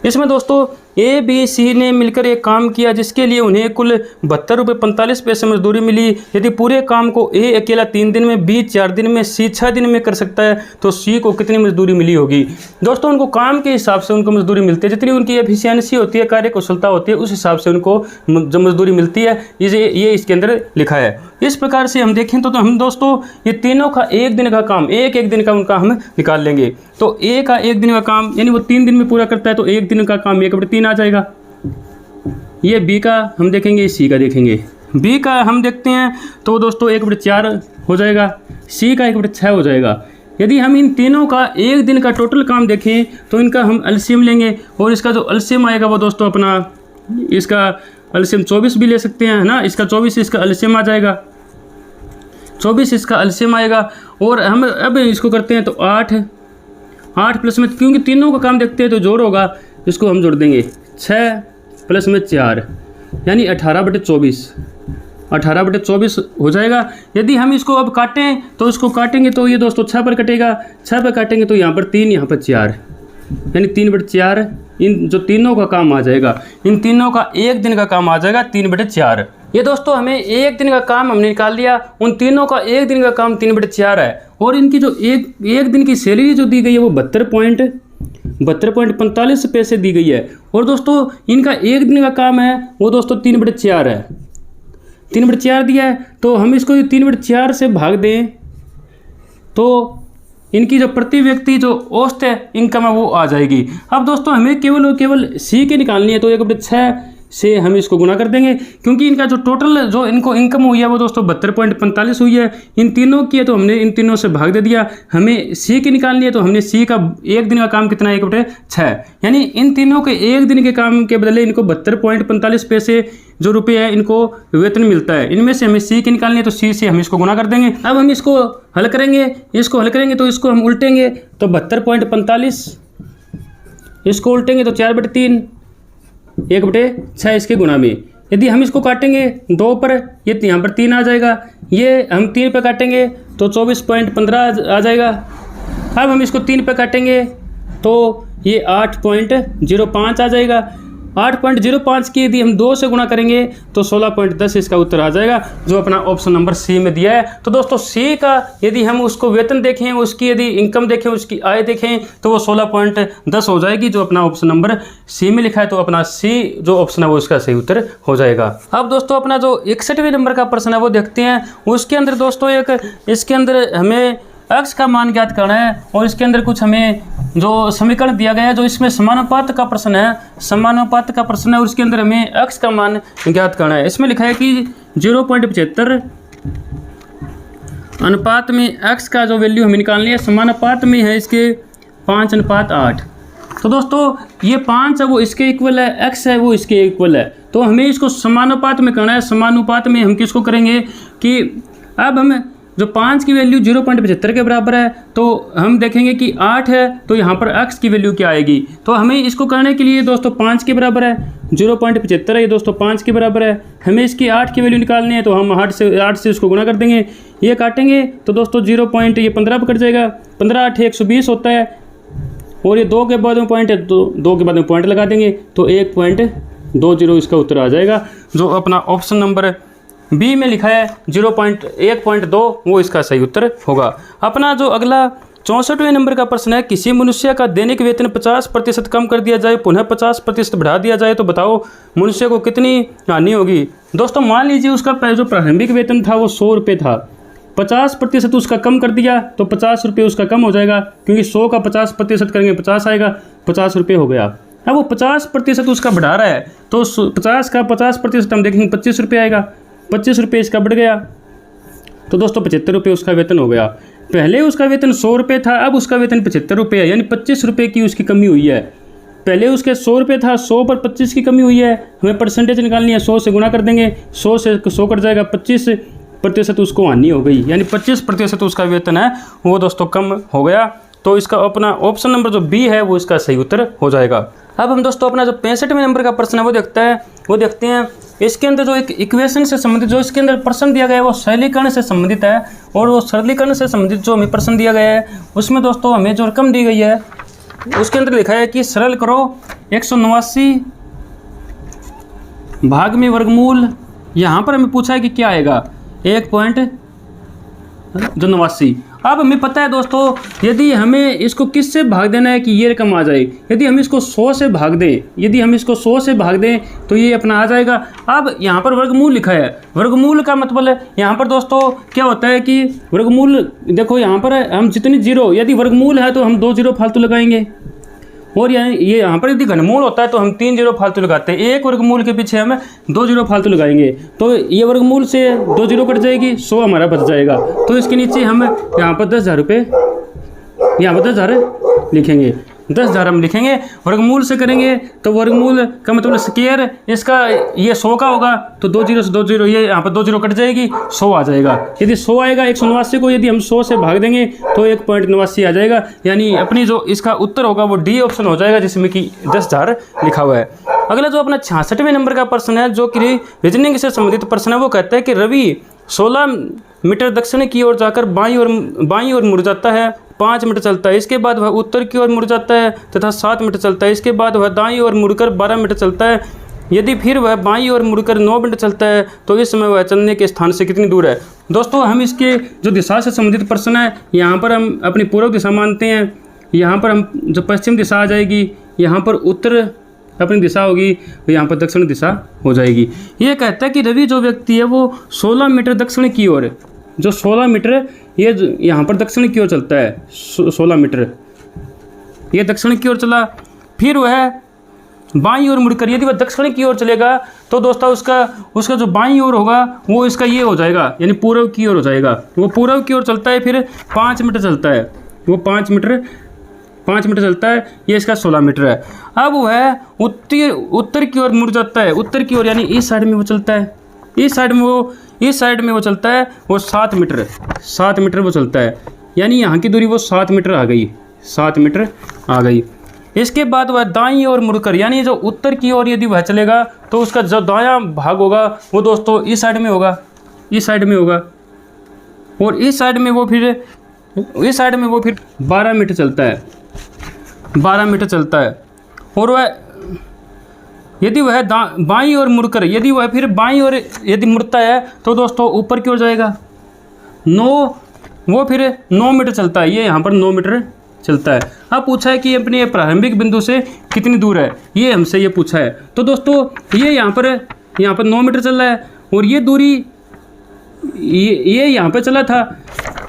Speaker 2: इसमें दोस्तों ए बी सी ने मिलकर एक काम किया जिसके लिए उन्हें कुल 72.45 मजदूरी मिली। यदि पूरे काम को ए अकेला 3 दिन में, बी 4 दिन में, सी 6 दिन में कर सकता है तो सी को कितनी मजदूरी मिली होगी। दोस्तों उनको काम के हिसाब से उनको मजदूरी मिलती है, जितनी उनकी एफिशिएंसी होती है, कार्य कुशलता होती है, उस हिसाब से उनको जो मजदूरी मिलती है ये इसके अंदर लिखा है। इस प्रकार से हम देखें तो हम दोस्तों ये तीनों का एक दिन का काम, एक दिन का उनका हम निकाल लेंगे। तो ए का एक दिन का काम यानी वो 3 दिन में पूरा करता है तो एक दिन का काम 1/3 आ जाएगा। ये बी का हम देखेंगे, सी का देखेंगे। बी का हम देखते हैं तो दोस्तों 1/4 हो जाएगा, सी का 1/6 हो जाएगा। यदि हम इन तीनों का एक दिन का टोटल काम देखें तो इनका हम एलसीएम लेंगे और इसका जो एलसीएम आएगा वो दोस्तों अपना इसका एलसीएम 24 भी ले सकते हैं, है ना। इसका 24 इसका एलसीएम आ जाएगा, 24 इसका एलसीएम आएगा। और हम अब इसको करते हैं तो 8 प्लस में, क्योंकि तीनों का काम देखते हैं तो जोड़ होगा, इसको हम जोड़ देंगे 6 प्लस में 4 यानी 18/24, 18/24 हो जाएगा। यदि हम इसको अब काटें तो इसको काटेंगे तो ये दोस्तों 6 पर कटेगा, 6 पर काटेंगे तो यहाँ पर 3, यहाँ पर 4 यानी 3/4 इन जो तीनों का काम आ जाएगा। इन तीनों का एक दिन का काम आ जाएगा 3/4। ये दोस्तों हमें एक दिन का काम हमने निकाल लिया, उन तीनों का एक दिन का काम 3/4 है। और इनकी जो एक दिन की सैलरी जो दी गई है वो 72.45 पैसे दी गई है। और दोस्तों इनका एक दिन का काम है वो दोस्तों 3/4 है, 3/4 दिया है। तो हम इसको 3/4 से भाग दें तो इनकी जो प्रति व्यक्ति जो औसत है इनकम है वो आ जाएगी। अब दोस्तों हमें केवल सी के निकालनी है तो 1/6 से हम इसको गुना कर देंगे, क्योंकि इनका जो टोटल जो इनको इनकम हुई है वो दोस्तों 72.45 हुई है। इन तीनों की है तो हमने इन तीनों से भाग दे दिया। हमें सी की निकालनी है तो हमने सी का एक दिन का काम कितना है 1/6, यानी इन तीनों के एक दिन के काम के बदले इनको 72.45 पैसे जो रुपये है इनको वेतन मिलता है। इनमें से हमें सी की निकालनी है तो सी से हम इसको गुना कर देंगे। अब हम इसको हल करेंगे, तो इसको हम उल्टेंगे तो 72.45, इसको उल्टेंगे तो 4/3, 1/6 इसके गुना में। यदि हम इसको काटेंगे 2 पर, ये यहाँ पर 3 आ जाएगा, ये हम 3 पर काटेंगे तो 24.15 आ जाएगा। अब हम इसको 3 पर काटेंगे तो ये 8.05 आ जाएगा। 8.05 की यदि हम 2 से गुणा करेंगे तो 16.10 इसका उत्तर आ जाएगा, जो अपना ऑप्शन नंबर सी में दिया है। तो दोस्तों सी का यदि हम उसको वेतन देखें, उसकी यदि इनकम देखें, उसकी आय देखें तो वो 16.10 हो जाएगी, जो अपना ऑप्शन नंबर सी में लिखा है। तो अपना सी जो ऑप्शन है वो इसका सही उत्तर हो जाएगा। अब दोस्तों अपना जो 61वें नंबर का प्रश्न है वो देखते हैं। उसके अंदर दोस्तों इसके अंदर हमें x का मान ज्ञात करना है और इसके अंदर कुछ हमें जो समीकरण दिया गया है, जो इसमें समानुपात का प्रश्न है, समानुपात का प्रश्न है और उसके अंदर हमें x का मान ज्ञात करना है। इसमें लिखा है कि 0.75 अनुपात में x का जो वैल्यू हमें निकालनी है, समानुपात में है इसके 5:8। तो दोस्तों ये 5 है वो इसके इक्वल है, x है वो इसके इक्वल है। तो हमें इसको समानुपात में करना है। समानुपात में हम किसको करेंगे कि अब हम जो 5 की वैल्यू 0.75 के बराबर है तो हम देखेंगे कि 8 है तो यहाँ पर x की वैल्यू क्या आएगी। तो हमें इसको करने के लिए दोस्तों 5 के बराबर है, 0.75 है ये दोस्तों 5 के बराबर है। हमें इसकी 8 की वैल्यू निकालनी है तो हम 8 से इसको गुणा कर देंगे। ये काटेंगे तो दोस्तों 15 पर कट जाएगा, 15 8 120 होता है और ये 2 के बाद में पॉइंट है तो 2 के बाद में पॉइंट लगा देंगे तो 1.20 इसका उत्तर आ जाएगा, जो अपना ऑप्शन नंबर बी में लिखा है 1.2 वो इसका सही उत्तर होगा। अपना जो अगला 64वें नंबर का प्रश्न है, किसी मनुष्य का दैनिक वेतन 50% कम कर दिया जाए, पुनः 50% बढ़ा दिया जाए तो बताओ मनुष्य को कितनी हानि होगी। दोस्तों मान लीजिए उसका जो प्रारंभिक वेतन था वो 100 रुपये था, 50% उसका कम कर दिया तो 50 रुपये उसका कम हो जाएगा, क्योंकि 100 का 50% करेंगे 50 आएगा, 50 रुपये हो गया। अब वो 50% उसका बढ़ा रहा है तो 50 का 50% हम देखेंगे 25 रुपये आएगा, 25 रुपये इसका बढ़ गया तो दोस्तों 75 रुपये उसका वेतन हो गया। पहले उसका वेतन 100 रुपये था, अब उसका वेतन 75 रुपये है, यानी 25 रुपये की उसकी कमी हुई है। पहले उसके 100 रुपये था, 100 पर 25 की कमी हुई है। हमें परसेंटेज निकालनी है, 100 से गुणा कर देंगे, 100 से 100 कट जाएगा, 25% उसको हानि हो गई, यानी 25% उसका वेतन है वो दोस्तों कम हो गया। तो इसका अपना ऑप्शन नंबर जो बी है वो इसका सही उत्तर हो जाएगा। अब हम दोस्तों अपना जो 65वें नंबर का प्रश्न है वो देखते हैं। इसके अंदर जो एक इक्वेशन से संबंधित जो इसके अंदर प्रश्न दिया गया है वो सरलीकरण से संबंधित है, और वो सरलीकरण से संबंधित जो हमें प्रश्न दिया गया है उसमें दोस्तों हमें जो रकम दी गई है उसके अंदर लिखा है कि सरल करो 189 भाग में वर्गमूल, यहाँ पर हमें पूछा है कि क्या आएगा 1.89। अब हमें पता है दोस्तों, यदि हमें इसको किस से भाग देना है कि ये रकम आ जाए, यदि हम इसको 100 से भाग दें, यदि हम इसको 100 से भाग दें तो ये अपना आ जाएगा। अब यहाँ पर वर्गमूल लिखा है, वर्गमूल का मतलब है यहाँ पर दोस्तों क्या होता है कि वर्गमूल, देखो यहाँ पर हम जितनी जीरो, यदि वर्गमूल है तो हम 2 जीरो फालतू लगाएंगे, और यहाँ पर यदि घनमूल होता है तो हम 3 जीरो फालतू लगाते हैं। एक वर्गमूल के पीछे हम 2 जीरो फालतू लगाएंगे, तो ये वर्गमूल से 2 जीरो कट जाएगी, 100 हमारा बच जाएगा। तो इसके नीचे हम यहाँ पर 10,000 रुपये, यहाँ पर 10,000 लिखेंगे, 10,000 हम लिखेंगे। वर्गमूल से करेंगे तो वर्गमूल का मतलब स्क्वायर, इसका ये 100 का होगा तो 2 जीरो से 2 जीरो, ये यहाँ पर 2 जीरो कट जाएगी, 100 आ जाएगा। यदि 100 आएगा, 189 को यदि हम 100 से भाग देंगे तो 1.89 आ जाएगा। यानी अपनी जो इसका उत्तर होगा वो डी ऑप्शन हो जाएगा, जिसमें कि 10,000 लिखा हुआ है। अगला जो अपना 66वें नंबर का प्रश्न है, जो कि रीजनिंग से संबंधित प्रश्न है, वो कहता है कि रवि 16 मीटर दक्षिण की ओर जाकर बाईं ओर मुड़ जाता है, 5 मिनट चलता है। इसके बाद वह उत्तर की ओर मुड़ जाता है तथा 7 मिनट चलता है। इसके बाद वह दाईं ओर मुड़कर 12 मिनट चलता है। यदि फिर वह बाईं ओर मुड़कर 9 मिनट चलता है तो इस समय वह चलने के स्थान से कितनी दूर है। दोस्तों हम इसके जो दिशा से संबंधित प्रश्न है, यहाँ पर हम अपनी पूर्व दिशा मानते हैं, यहाँ पर हम जो पश्चिम दिशा आ जाएगी, यहाँ पर उत्तर अपनी दिशा होगी, यहाँ पर दक्षिण दिशा हो जाएगी। ये कहता है कि रवि जो व्यक्ति है वो 16 मीटर दक्षिण की ओर, जो 16 मीटर ये यहाँ पर दक्षिण की ओर चलता है, 16 मीटर ये दक्षिण की ओर चला, फिर वह बाईं ओर मुड़कर, यदि वह दक्षिण की ओर चलेगा तो दोस्तों उसका जो बाईं ओर होगा वो इसका ये हो जाएगा, यानी पूर्व की ओर हो जाएगा। वो पूर्व की ओर चलता है, फिर 5 मीटर चलता है, वो 5 मीटर चलता है, ये इसका 16 मीटर है। अब वह उत्तर की ओर मुड़ जाता है, उत्तर की ओर यानी इस साइड में वो चलता है, इस साइड में वो चलता है, वो 7 मीटर वो चलता है, यानी यहाँ की दूरी वो 7 मीटर आ गई, 7 मीटर आ गई। इसके बाद वह दाईं ओर मुड़कर, यानी जो उत्तर की ओर यदि वह चलेगा तो उसका जो दायां भाग होगा वो दोस्तों इस साइड में होगा, और इस साइड में वो फिर 12 मीटर चलता है, 12 मीटर चलता है। और वह यदि वह बाईं ओर मुड़कर, यदि वह फिर बाईं ओर यदि मुड़ता है तो दोस्तों ऊपर की ओर जाएगा, वो फिर 9 मीटर चलता है, ये यहाँ पर 9 मीटर चलता है। अब पूछा है कि अपने प्रारंभिक बिंदु से कितनी दूर है, ये हमसे ये पूछा है। तो दोस्तों ये यहाँ पर 9 मीटर चल रहा है, और ये दूरी ये यहाँ पर चला था।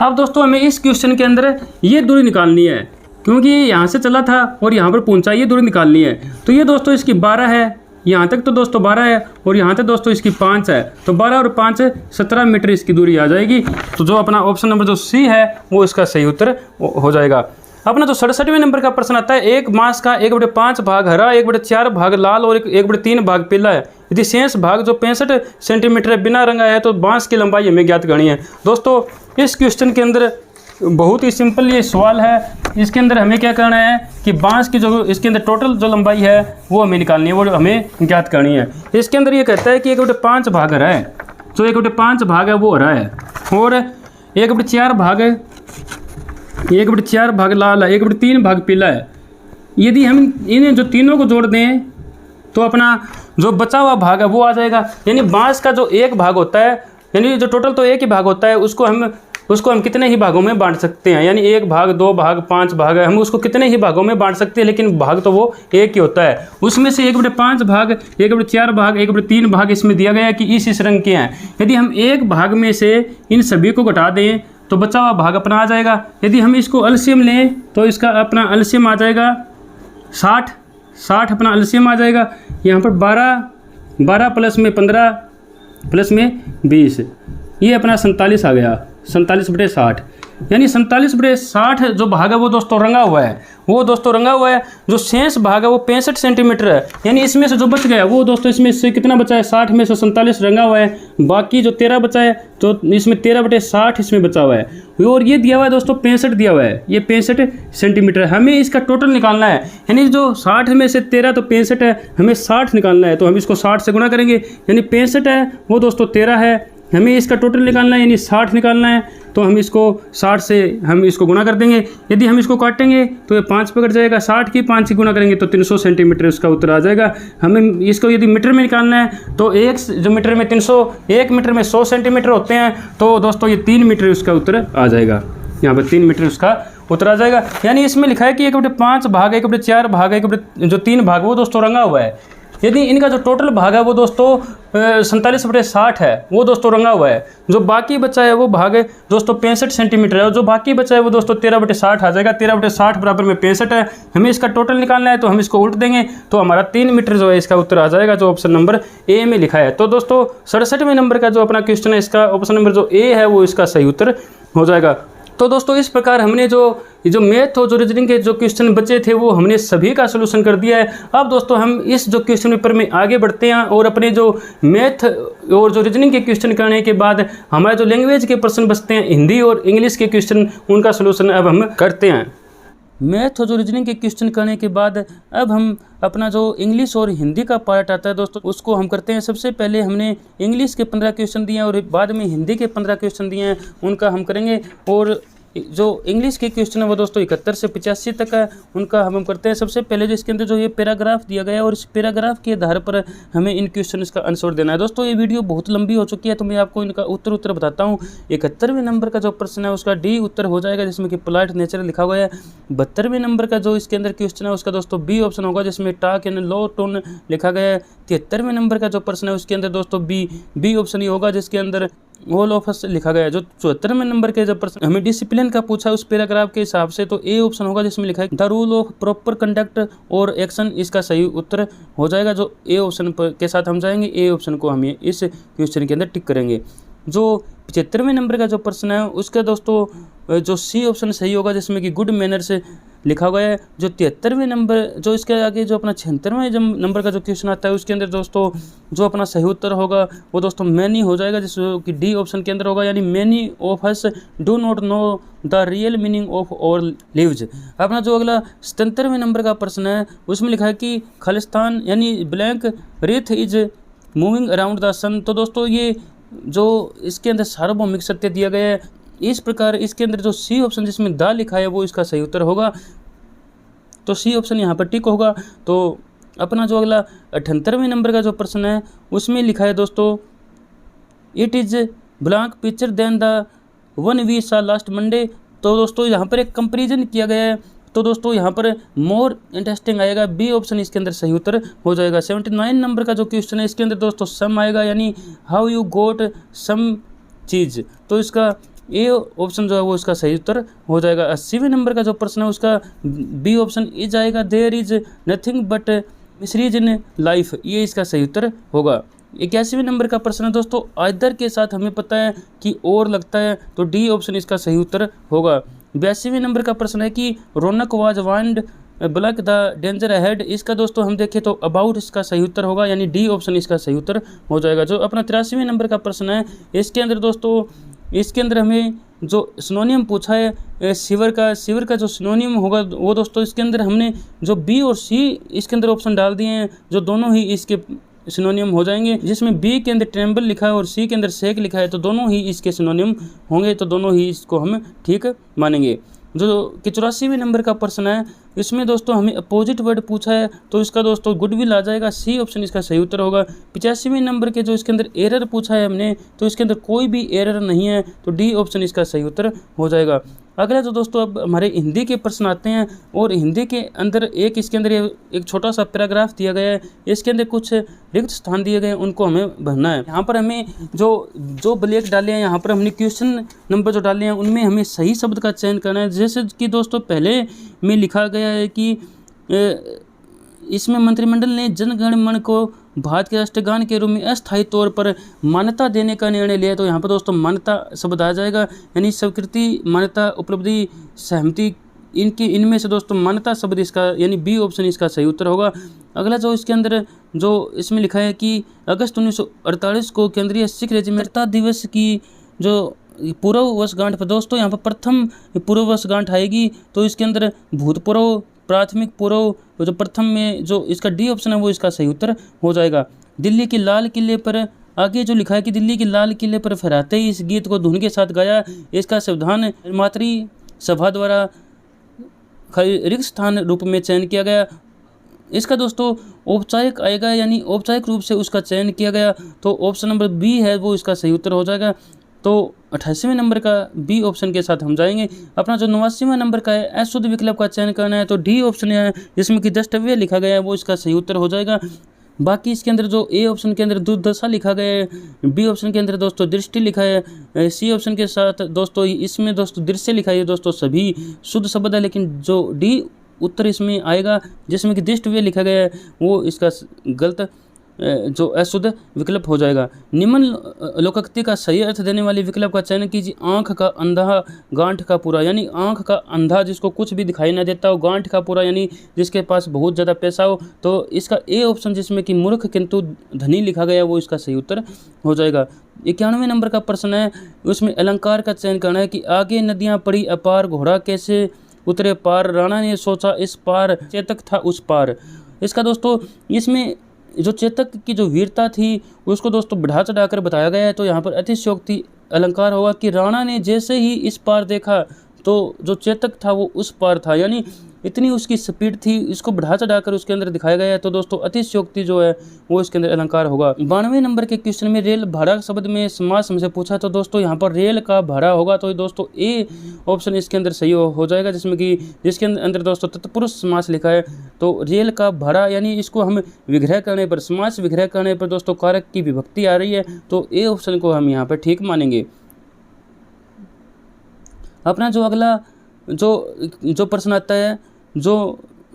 Speaker 2: अब दोस्तों हमें इस क्वेश्चन के अंदर ये दूरी निकालनी है, क्योंकि ये यहाँ से चला था और यहाँ पर पहुँचा, ये दूरी निकालनी है। तो ये दोस्तों इसकी 12 है, यहाँ तक तो दोस्तों 12 है, और यहाँ तक दोस्तों इसकी 5 है, तो 12 और 5 17 मीटर इसकी दूरी आ जाएगी। तो जो अपना ऑप्शन नंबर जो सी है वो इसका सही उत्तर हो जाएगा। अपना जो 67वें नंबर का प्रश्न आता है, एक मास का 1/5 भाग हरा, 1/4 भाग लाल और 1/3 भाग पीला है। यदि शेष भाग जो 65 सेंटीमीटर बिना रंगा है तो बांस की लंबाई हमें ज्ञात करनी है। दोस्तों इस क्वेश्चन के अंदर बहुत ही सिंपल ये सवाल है। इसके अंदर हमें क्या करना है कि बांस की जो इसके अंदर टोटल जो लंबाई है वो हमें निकालनी है, वो हमें ज्ञात करनी है। इसके अंदर ये कहता है कि 1/5 भाग हरा है, जो 1/5 भाग है वो हरा है, और 1/4 भाग लाल है, 1/3 भाग पीला है। यदि हम इन्हें जो तीनों को जोड़ दें तो अपना जो बचा हुआ भाग है वो आ जाएगा। यानी बांस का जो एक भाग होता है, यानी जो टोटल तो एक ही भाग होता है, उसको हम कितने ही भागों में बांट सकते हैं। यानी 1 भाग, 2 भाग, 5 भाग है, हम उसको कितने ही भागों में बांट सकते हैं, लेकिन भाग तो वो एक ही होता है। उसमें से 1/5 भाग, 1/4 भाग, 1/3 भाग इसमें दिया गया है कि इस रंग के हैं। यदि हम एक भाग में से इन सभी को घटा दें तो बचा हुआ भाग अपना आ जाएगा। यदि हम इसको एलसीएम लें तो इसका अपना एलसीएम आ जाएगा 60 अपना एलसीएम आ जाएगा। यहाँ पर 12 प्लस में 15 प्लस में 20, ये अपना 47 आ गया, 47/60। यानी 47/60 जो भाग है वो दोस्तों रंगा हुआ है, जो शेष भाग है वो 65 सेंटीमीटर है। यानी इसमें से जो बच गया वो दोस्तों इसमें से कितना बचा है, 60 में से 47 रंगा हुआ है, बाकी जो 13 बचा है तो इसमें 13/60 इसमें बचा हुआ है। और ये दिया हुआ है दोस्तों 65 दिया हुआ है, ये 65 सेंटीमीटर है। हमें इसका टोटल निकालना है, यानी जो 60 में से 13 तो 65 है, हमें 60 निकालना है, तो हम इसको 60 से गुणा करेंगे। यानी 65 है वो दोस्तों 13 है, हमें इसका टोटल निकालना है, यानी 60 निकालना है। तो हम इसको 60 से हम इसको गुना कर देंगे। यदि हम इसको काटेंगे तो ये 5 पे कट जाएगा, 60 की 5 से गुना करेंगे तो 300 सेंटीमीटर इसका उत्तर आ जाएगा। हमें इसको यदि मीटर में निकालना है तो एक जो मीटर में 300, 1 मीटर में 100 सेंटीमीटर होते हैं, तो दोस्तों ये 3 मीटर उसका उत्तर आ जाएगा। यहाँ पर 3 मीटर उसका उत्तर आ जाएगा। यानी इसमें लिखा है कि 1/5 भाग, 1/4 भाग, 1/3 भाग वो दोस्तों रंगा हुआ है। यदि इनका जो टोटल भाग है वो दोस्तों 47/60 है, वो दोस्तों रंगा हुआ है। जो बाकी बचा है वो भाग है दोस्तों 65 सेंटीमीटर है, और जो बाकी बचा है वो दोस्तों 13/60 आ जाएगा। 13/60 बराबर में 65 है। हमें इसका टोटल निकालना है तो हम इसको उल्ट देंगे तो हमारा 3 मीटर जो है इसका उत्तर आ जाएगा, जो ऑप्शन नंबर ए में लिखा है। तो दोस्तों 67वें नंबर का जो अपना क्वेश्चन है, इसका ऑप्शन नंबर जो ए है वो इसका सही उत्तर हो जाएगा। तो दोस्तों इस प्रकार हमने जो मैथ और जो रीजनिंग के जो क्वेश्चन बचे थे वो हमने सभी का सलूशन कर दिया है। अब दोस्तों हम इस जो क्वेश्चन पेपर में आगे बढ़ते हैं और अपने जो मैथ और जो रीजनिंग के क्वेश्चन करने के बाद हमारे जो लैंग्वेज के प्रश्न बचते हैं, हिंदी और इंग्लिश के क्वेश्चन, उनका सलूशन अब हम करते हैं। मैथ और जो रीजनिंग के क्वेश्चन करने के बाद अब हम अपना जो इंग्लिश और हिंदी का पार्ट आता है दोस्तों, उसको हम करते हैं। सबसे पहले हमने इंग्लिश के 15 क्वेश्चन दिए हैं और बाद में हिंदी के 15 क्वेश्चन दिए हैं, उनका हम करेंगे। और जो इंग्लिश के क्वेश्चन है वो दोस्तों 71 से 85 तक है, उनका हम करते हैं। सबसे पहले जो इसके अंदर जो ये पैराग्राफ दिया गया है और इस पैराग्राफ के आधार पर हमें इन क्वेश्चन का आंसर देना है। दोस्तों ये वीडियो बहुत लंबी हो चुकी है तो मैं आपको इनका उत्तर बताता हूँ। 71वें नंबर का जो प्रश्न है उसका डी उत्तर हो जाएगा, जिसमें कि पोलाइट नेचर लिखा हुआ है। 72वें नंबर का जो इसके अंदर क्वेश्चन है उसका दोस्तों बी ऑप्शन होगा, जिसमें टॉक एंड लो टोन लिखा गया है। 73वें नंबर का जो प्रश्न है उसके अंदर दोस्तों बी ऑप्शन ही होगा, जिसके अंदर ऑल ऑफ अस लिखा गया है। जो 74वें नंबर के जब प्रश्न हमें डिसिप्लिन का पूछा उस पैराग्राफ के हिसाब से, तो ए ऑप्शन होगा, जिसमें लिखा है the rule of proper conduct और एक्शन, इसका सही उत्तर हो जाएगा। जो ए ऑप्शन के साथ हम जाएंगे, ए ऑप्शन को हम इस क्वेश्चन के अंदर टिक करेंगे। जो 75वें नंबर का जो प्रश्न है उसका दोस्तों जो सी ऑप्शन सही होगा, जिसमें कि गुड मैनर्स लिखा गया है। जो 73वें नंबर जो इसके आगे जो अपना 76वें नंबर का जो क्वेश्चन आता है उसके अंदर दोस्तों जो अपना सही उत्तर होगा वो दोस्तों मैनी हो जाएगा, जिसको कि डी ऑप्शन के अंदर होगा, यानी many of us do not know the real meaning of और लिव्स। अपना जो अगला 77वें नंबर का प्रश्न है उसमें लिखा है कि खालिस्तान यानी blank earth is moving around the sun. तो दोस्तों ये जो इसके अंदर सार्वभौमिक सत्य दिया गया है, इस प्रकार इसके अंदर जो सी ऑप्शन जिसमें द लिखा है वो इसका सही उत्तर होगा। तो सी ऑप्शन यहाँ पर टिक होगा। तो अपना जो अगला 78वें नंबर का जो प्रश्न है उसमें लिखा है दोस्तों it is blank picture then the one we saw last Monday. तो दोस्तों यहाँ पर एक कंपेरिजन किया गया है, तो दोस्तों यहाँ पर मोर इंटरेस्टिंग आएगा, बी ऑप्शन इसके अंदर सही उत्तर हो जाएगा। 79 नंबर का जो क्वेश्चन है इसके अंदर दोस्तों सम आएगा, यानी हाउ यू गोट सम चीज़, तो इसका ए ऑप्शन जो है वो इसका सही उत्तर हो जाएगा। 80वें नंबर का जो प्रश्न है उसका बी ऑप्शन इज आएगा, there is nothing but miseries in life, ये इसका सही उत्तर होगा। 81वें नंबर का प्रश्न है दोस्तों आइदर के साथ हमें पता है कि और लगता है, तो डी ऑप्शन इसका सही उत्तर होगा। 82वें नंबर का प्रश्न है कि Raunak was warned black the danger ahead, इसका दोस्तों हम देखें तो अबाउट इसका सही उत्तर होगा, यानी डी ऑप्शन इसका सही उत्तर हो जाएगा। जो अपना 83वें नंबर का प्रश्न है इसके अंदर दोस्तों इसके अंदर हमें जो सिनोनियम पूछा है सिवर का जो सिनोनियम होगा वो दोस्तों इसके अंदर हमने जो बी और सी इसके अंदर ऑप्शन डाल दिए हैं, जो दोनों ही इसके सिनोनियम हो जाएंगे। जिसमें बी के अंदर ट्रेम्बल लिखा है और सी के अंदर सेक लिखा है, तो दोनों ही इसके सिनोनियम होंगे, तो दोनों ही इसको हम ठीक मानेंगे। जो 84वें नंबर का प्रश्न है इसमें दोस्तों हमें अपोजिट वर्ड पूछा है, तो इसका दोस्तों गुडविल आ जाएगा, सी ऑप्शन इसका सही उत्तर होगा। 85वें नंबर के जो इसके अंदर एरर पूछा है हमने, तो इसके अंदर कोई भी एरर नहीं है, तो डी ऑप्शन इसका सही उत्तर हो जाएगा। अगला जो दोस्तों अब हमारे हिंदी के प्रश्न आते हैं, और हिंदी के अंदर इसके अंदर एक छोटा सा पैराग्राफ दिया गया है, इसके अंदर कुछ रिक्त स्थान दिए गए हैं, उनको हमें भरना है। यहाँ पर हमें जो ब्लैक डाले हैं, यहाँ पर हमने क्वेश्चन नंबर जो डाले हैं उनमें हमें सही शब्द का चयन करना है। जैसे कि दोस्तों पहले में लिखा गया है कि इसमें मंत्रिमंडल ने जनगण मन को भारत के राष्ट्रगान के रूप में अस्थायी तौर पर मान्यता देने का निर्णय लिया, तो यहाँ पर दोस्तों मान्यता शब्द आ जाएगा, यानी स्वीकृति, मान्यता, उपलब्धि, सहमति, इनमें से दोस्तों मान्यता शब्द इसका यानी बी ऑप्शन इसका सही उत्तर होगा। अगला जो इसके अंदर जो इसमें लिखा है कि अगस्त 1948 को केंद्रीय सिख रेजिमेंट दिवस की जो पूर्व वर्षगांठ पर दोस्तों यहाँ पर प्रथम पूर्व वर्षगांठ आएगी, तो इसके अंदर भूतपूर्व, प्राथमिक पूर्व, जो प्रथम में जो इसका डी ऑप्शन है वो इसका सही उत्तर हो जाएगा। दिल्ली के लाल किले पर आगे जो लिखा है कि दिल्ली के लाल किले पर फहराते ही इस गीत को धुन के साथ गाया। इसका संविधान मातृ सभा द्वारा रिक्त स्थान रूप में चयन किया गया। इसका दोस्तों औपचारिक आएगा, यानी औपचारिक रूप से उसका चयन किया गया, तो ऑप्शन नंबर बी है वो इसका सही उत्तर हो जाएगा। तो 88वें नंबर का बी ऑप्शन के साथ हम जाएंगे। अपना जो 89वां नंबर का है अशुद्ध विकल्प का चयन करना है, तो डी ऑप्शन है जिसमें कि द्रष्टव्य लिखा गया है वो इसका सही उत्तर हो जाएगा। बाकी इसके अंदर जो ए ऑप्शन के अंदर दुर्दशा लिखा गया है, बी ऑप्शन के अंदर दोस्तों दृष्टि लिखा है, सी ऑप्शन के साथ दोस्तों इसमें दोस्तों दृश्य लिखा है, दोस्तों सभी शुद्ध शब्द है, लेकिन जो डी उत्तर इसमें आएगा जिसमें कि दृष्टव्य लिखा गया है वो इसका गलत जो अशुद्ध विकल्प हो जाएगा। निम्न लोकोक्ति का सही अर्थ देने वाले विकल्प का चयन कीजिए। आंख का अंधा गांठ का पूरा, यानी आंख का अंधा जिसको कुछ भी दिखाई ना देता हो, गांठ का पूरा यानी जिसके पास बहुत ज़्यादा पैसा हो, तो इसका ए ऑप्शन जिसमें कि मूर्ख किंतु धनी लिखा गया वो इसका सही उत्तर हो जाएगा। 91वें नंबर का प्रश्न है, उसमें अलंकार का चयन करना है कि आगे नदियाँ पड़ी अपार, घोड़ा कैसे उतरे पार, राणा ने सोचा इस पार, चेतक था उस पार। इसका दोस्तों इसमें जो चेतक की जो वीरता थी उसको दोस्तों बढ़ा चढ़ाकर बताया गया है, तो यहाँ पर अतिशयोक्ति अलंकार होगा कि राणा ने जैसे ही इस पार देखा तो जो चेतक था वो उस पार था, यानी इतनी उसकी स्पीड थी, इसको बढ़ा चढ़ाकर उसके अंदर दिखाया गया है, तो दोस्तों अतिशयोक्ति जो है वो इसके अंदर अलंकार होगा। 92वें नंबर के क्वेश्चन में रेल भाड़ा शब्द में समास हमसे पूछा, तो दोस्तों यहाँ पर रेल का भाड़ा होगा, तो दोस्तों ए ऑप्शन इसके अंदर सही हो जाएगा, जिसमें कि जिसके अंदर दोस्तों तत्पुरुष समास लिखा है, तो रेल का भाड़ा यानी इसको हम विग्रह करने पर, समास विग्रह करने पर दोस्तों कारक की विभक्ति आ रही है, तो ए ऑप्शन को हम यहाँ पर ठीक मानेंगे। अपना जो अगला जो प्रश्न आता है जो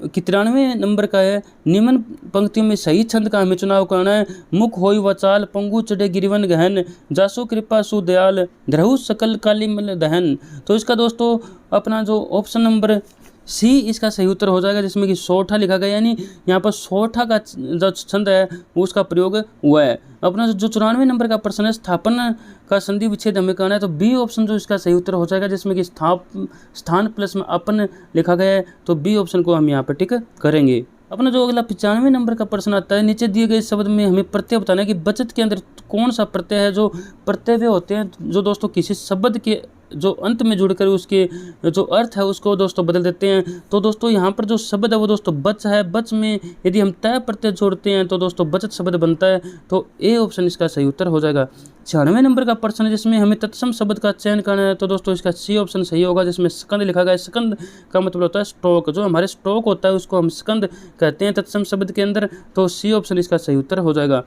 Speaker 2: 93वें नंबर का है, निम्न पंक्तियों में सही छंद का हमें चुनाव करना है। मुख होई वचाल, पंगु चढ़े गिरिवन गहन, जासु कृपा सुदयाल, धरहु सकल कालीमल दहन। तो इसका दोस्तों अपना जो ऑप्शन नंबर सी इसका सही उत्तर हो जाएगा, जिसमें कि सोठा लिखा गया, यानी यहाँ पर सोठा का जो छंद है वो उसका प्रयोग हुआ है। अपना जो 94वें नंबर का प्रश्न है, स्थापना का संधि विच्छेद हमें करना है, तो बी ऑप्शन जो इसका सही उत्तर हो जाएगा, जिसमें कि स्थान प्लस में अपन लिखा गया है, तो बी ऑप्शन को हम यहाँ पर टिक करेंगे। अपना जो अगला 95वें नंबर का प्रश्न आता है, नीचे दिए गए शब्द में हमें प्रत्यय बताना है कि बचत के अंदर कौन सा प्रत्यय है। जो प्रत्यय वे होते हैं जो दोस्तों किसी शब्द के जो अंत में जुड़कर उसके जो अर्थ है उसको दोस्तों बदल देते हैं, तो दोस्तों यहाँ पर जो शब्द है वो दोस्तों बच है। बच में यदि हम तय प्रत्यय जोड़ते हैं तो दोस्तों बचत शब्द बनता है, तो ए ऑप्शन इसका सही उत्तर हो जाएगा। 96वें नंबर का प्रश्न है जिसमें हमें तत्सम शब्द का चयन करना है, तो दोस्तों इसका सी ऑप्शन सही होगा, जिसमें स्कंद लिखा गया है। स्कंद का मतलब होता है स्टॉक, जो हमारे स्टॉक होता है उसको हम स्कंद कहते हैं तत्सम शब्द के अंदर, तो सी ऑप्शन इसका सही उत्तर हो जाएगा।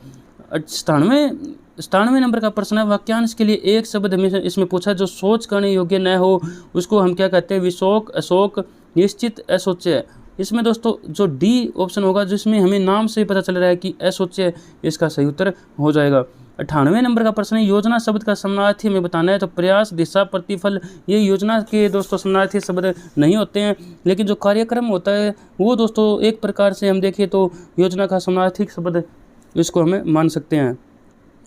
Speaker 2: 97वें नंबर का प्रश्न है, वाक्यांश के लिए एक शब्द हमें इसमें पूछा जो सोच करने योग्य न हो, उसको हम क्या कहते हैं, विशोक, अशोक, निश्चित, असोच्य। इसमें दोस्तों जो डी ऑप्शन होगा, जिसमें हमें नाम से पता चल रहा है कि असोच्य, इसका सही उत्तर हो जाएगा। 98वें नंबर का प्रश्न है, योजना शब्द का समानार्थी हमें बताना है, तो प्रयास, दिशा, प्रतिफल, ये योजना के दोस्तों समानार्थी शब्द नहीं होते हैं, लेकिन जो कार्यक्रम होता है वो दोस्तों एक प्रकार से हम देखें तो योजना का समानार्थी शब्द इसको हमें मान सकते हैं।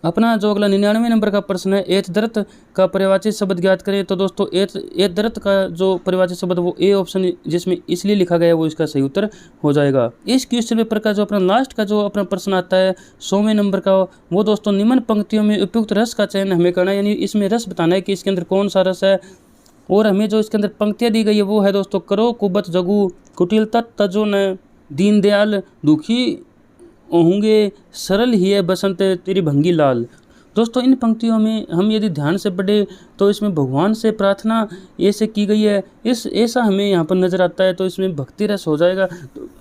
Speaker 2: अपना जो अगला 99वें नंबर का प्रश्न है, एतदर्थ का परिवाची शब्द ज्ञात करें, तो दोस्तों एतदर्थ का जो परिवाची शब्द वो ए ऑप्शन जिसमें इसलिए लिखा गया है वो इसका सही उत्तर हो जाएगा। इस क्वेश्चन पेपर का जो अपना लास्ट का जो अपना प्रश्न आता है 100वें नंबर का, वो दोस्तों निम्न पंक्तियों में उपयुक्त रस का चयन हमें करना है, यानी इसमें रस बताना है कि इसके अंदर कौन सा रस है, और हमें जो इसके अंदर पंक्तियाँ दी गई है वो है दोस्तों, करो कुबत जगू, कुटिलता तजो न, दीनदयाल दुखी होंगे, सरल ही है बसंत तेरी भंगी लाल। दोस्तों इन पंक्तियों में हम यदि ध्यान से पढ़े तो इसमें भगवान से प्रार्थना ऐसे की गई है, ऐसा हमें यहाँ पर नज़र आता है, तो इसमें भक्ति रस हो जाएगा,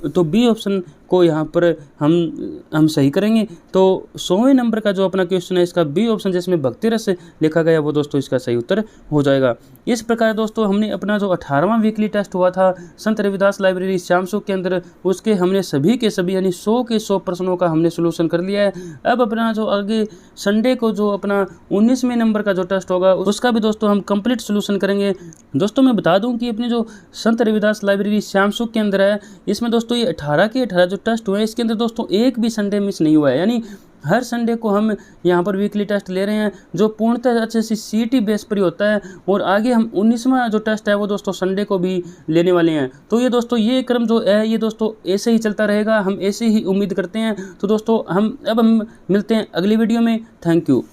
Speaker 2: तो बी ऑप्शन को यहाँ पर हम सही करेंगे। तो 100वें नंबर का जो अपना क्वेश्चन है इसका बी ऑप्शन जिसमें भक्ति रस लिखा गया वो दोस्तों इसका सही उत्तर हो जाएगा। इस प्रकार दोस्तों हमने अपना जो 18वां वीकली टेस्ट हुआ था संत रविदास लाइब्रेरी श्याम सुख के अंदर, उसके हमने सभी के सभी यानी 100 के 100 प्रश्नों का हमने सोल्यूशन कर लिया है। अब अपना जो आगे संडे को जो अपना 19वें नंबर का जो टेस्ट होगा उसका भी दोस्तों हम कंप्लीट सोल्यूशन करेंगे। दोस्तों मैं बता दूं कि अपनी जो संत रविदास लाइब्रेरी श्याम सुख के अंदर है, इसमें दोस्तों ये 18 के 18 जो टेस्ट हुए हैं इसके अंदर दोस्तों एक भी संडे मिस नहीं हुआ है, यानी हर संडे को हम यहाँ पर वीकली टेस्ट ले रहे हैं जो पूर्णतः HSC CET बेस पर ही होता है। और आगे हम 19वां जो टेस्ट है वो दोस्तों संडे को भी लेने वाले हैं। तो ये दोस्तों ये क्रम जो है ये दोस्तों ऐसे ही चलता रहेगा, हम ऐसे ही उम्मीद करते हैं। तो दोस्तों हम मिलते हैं अगली वीडियो में। Thank you.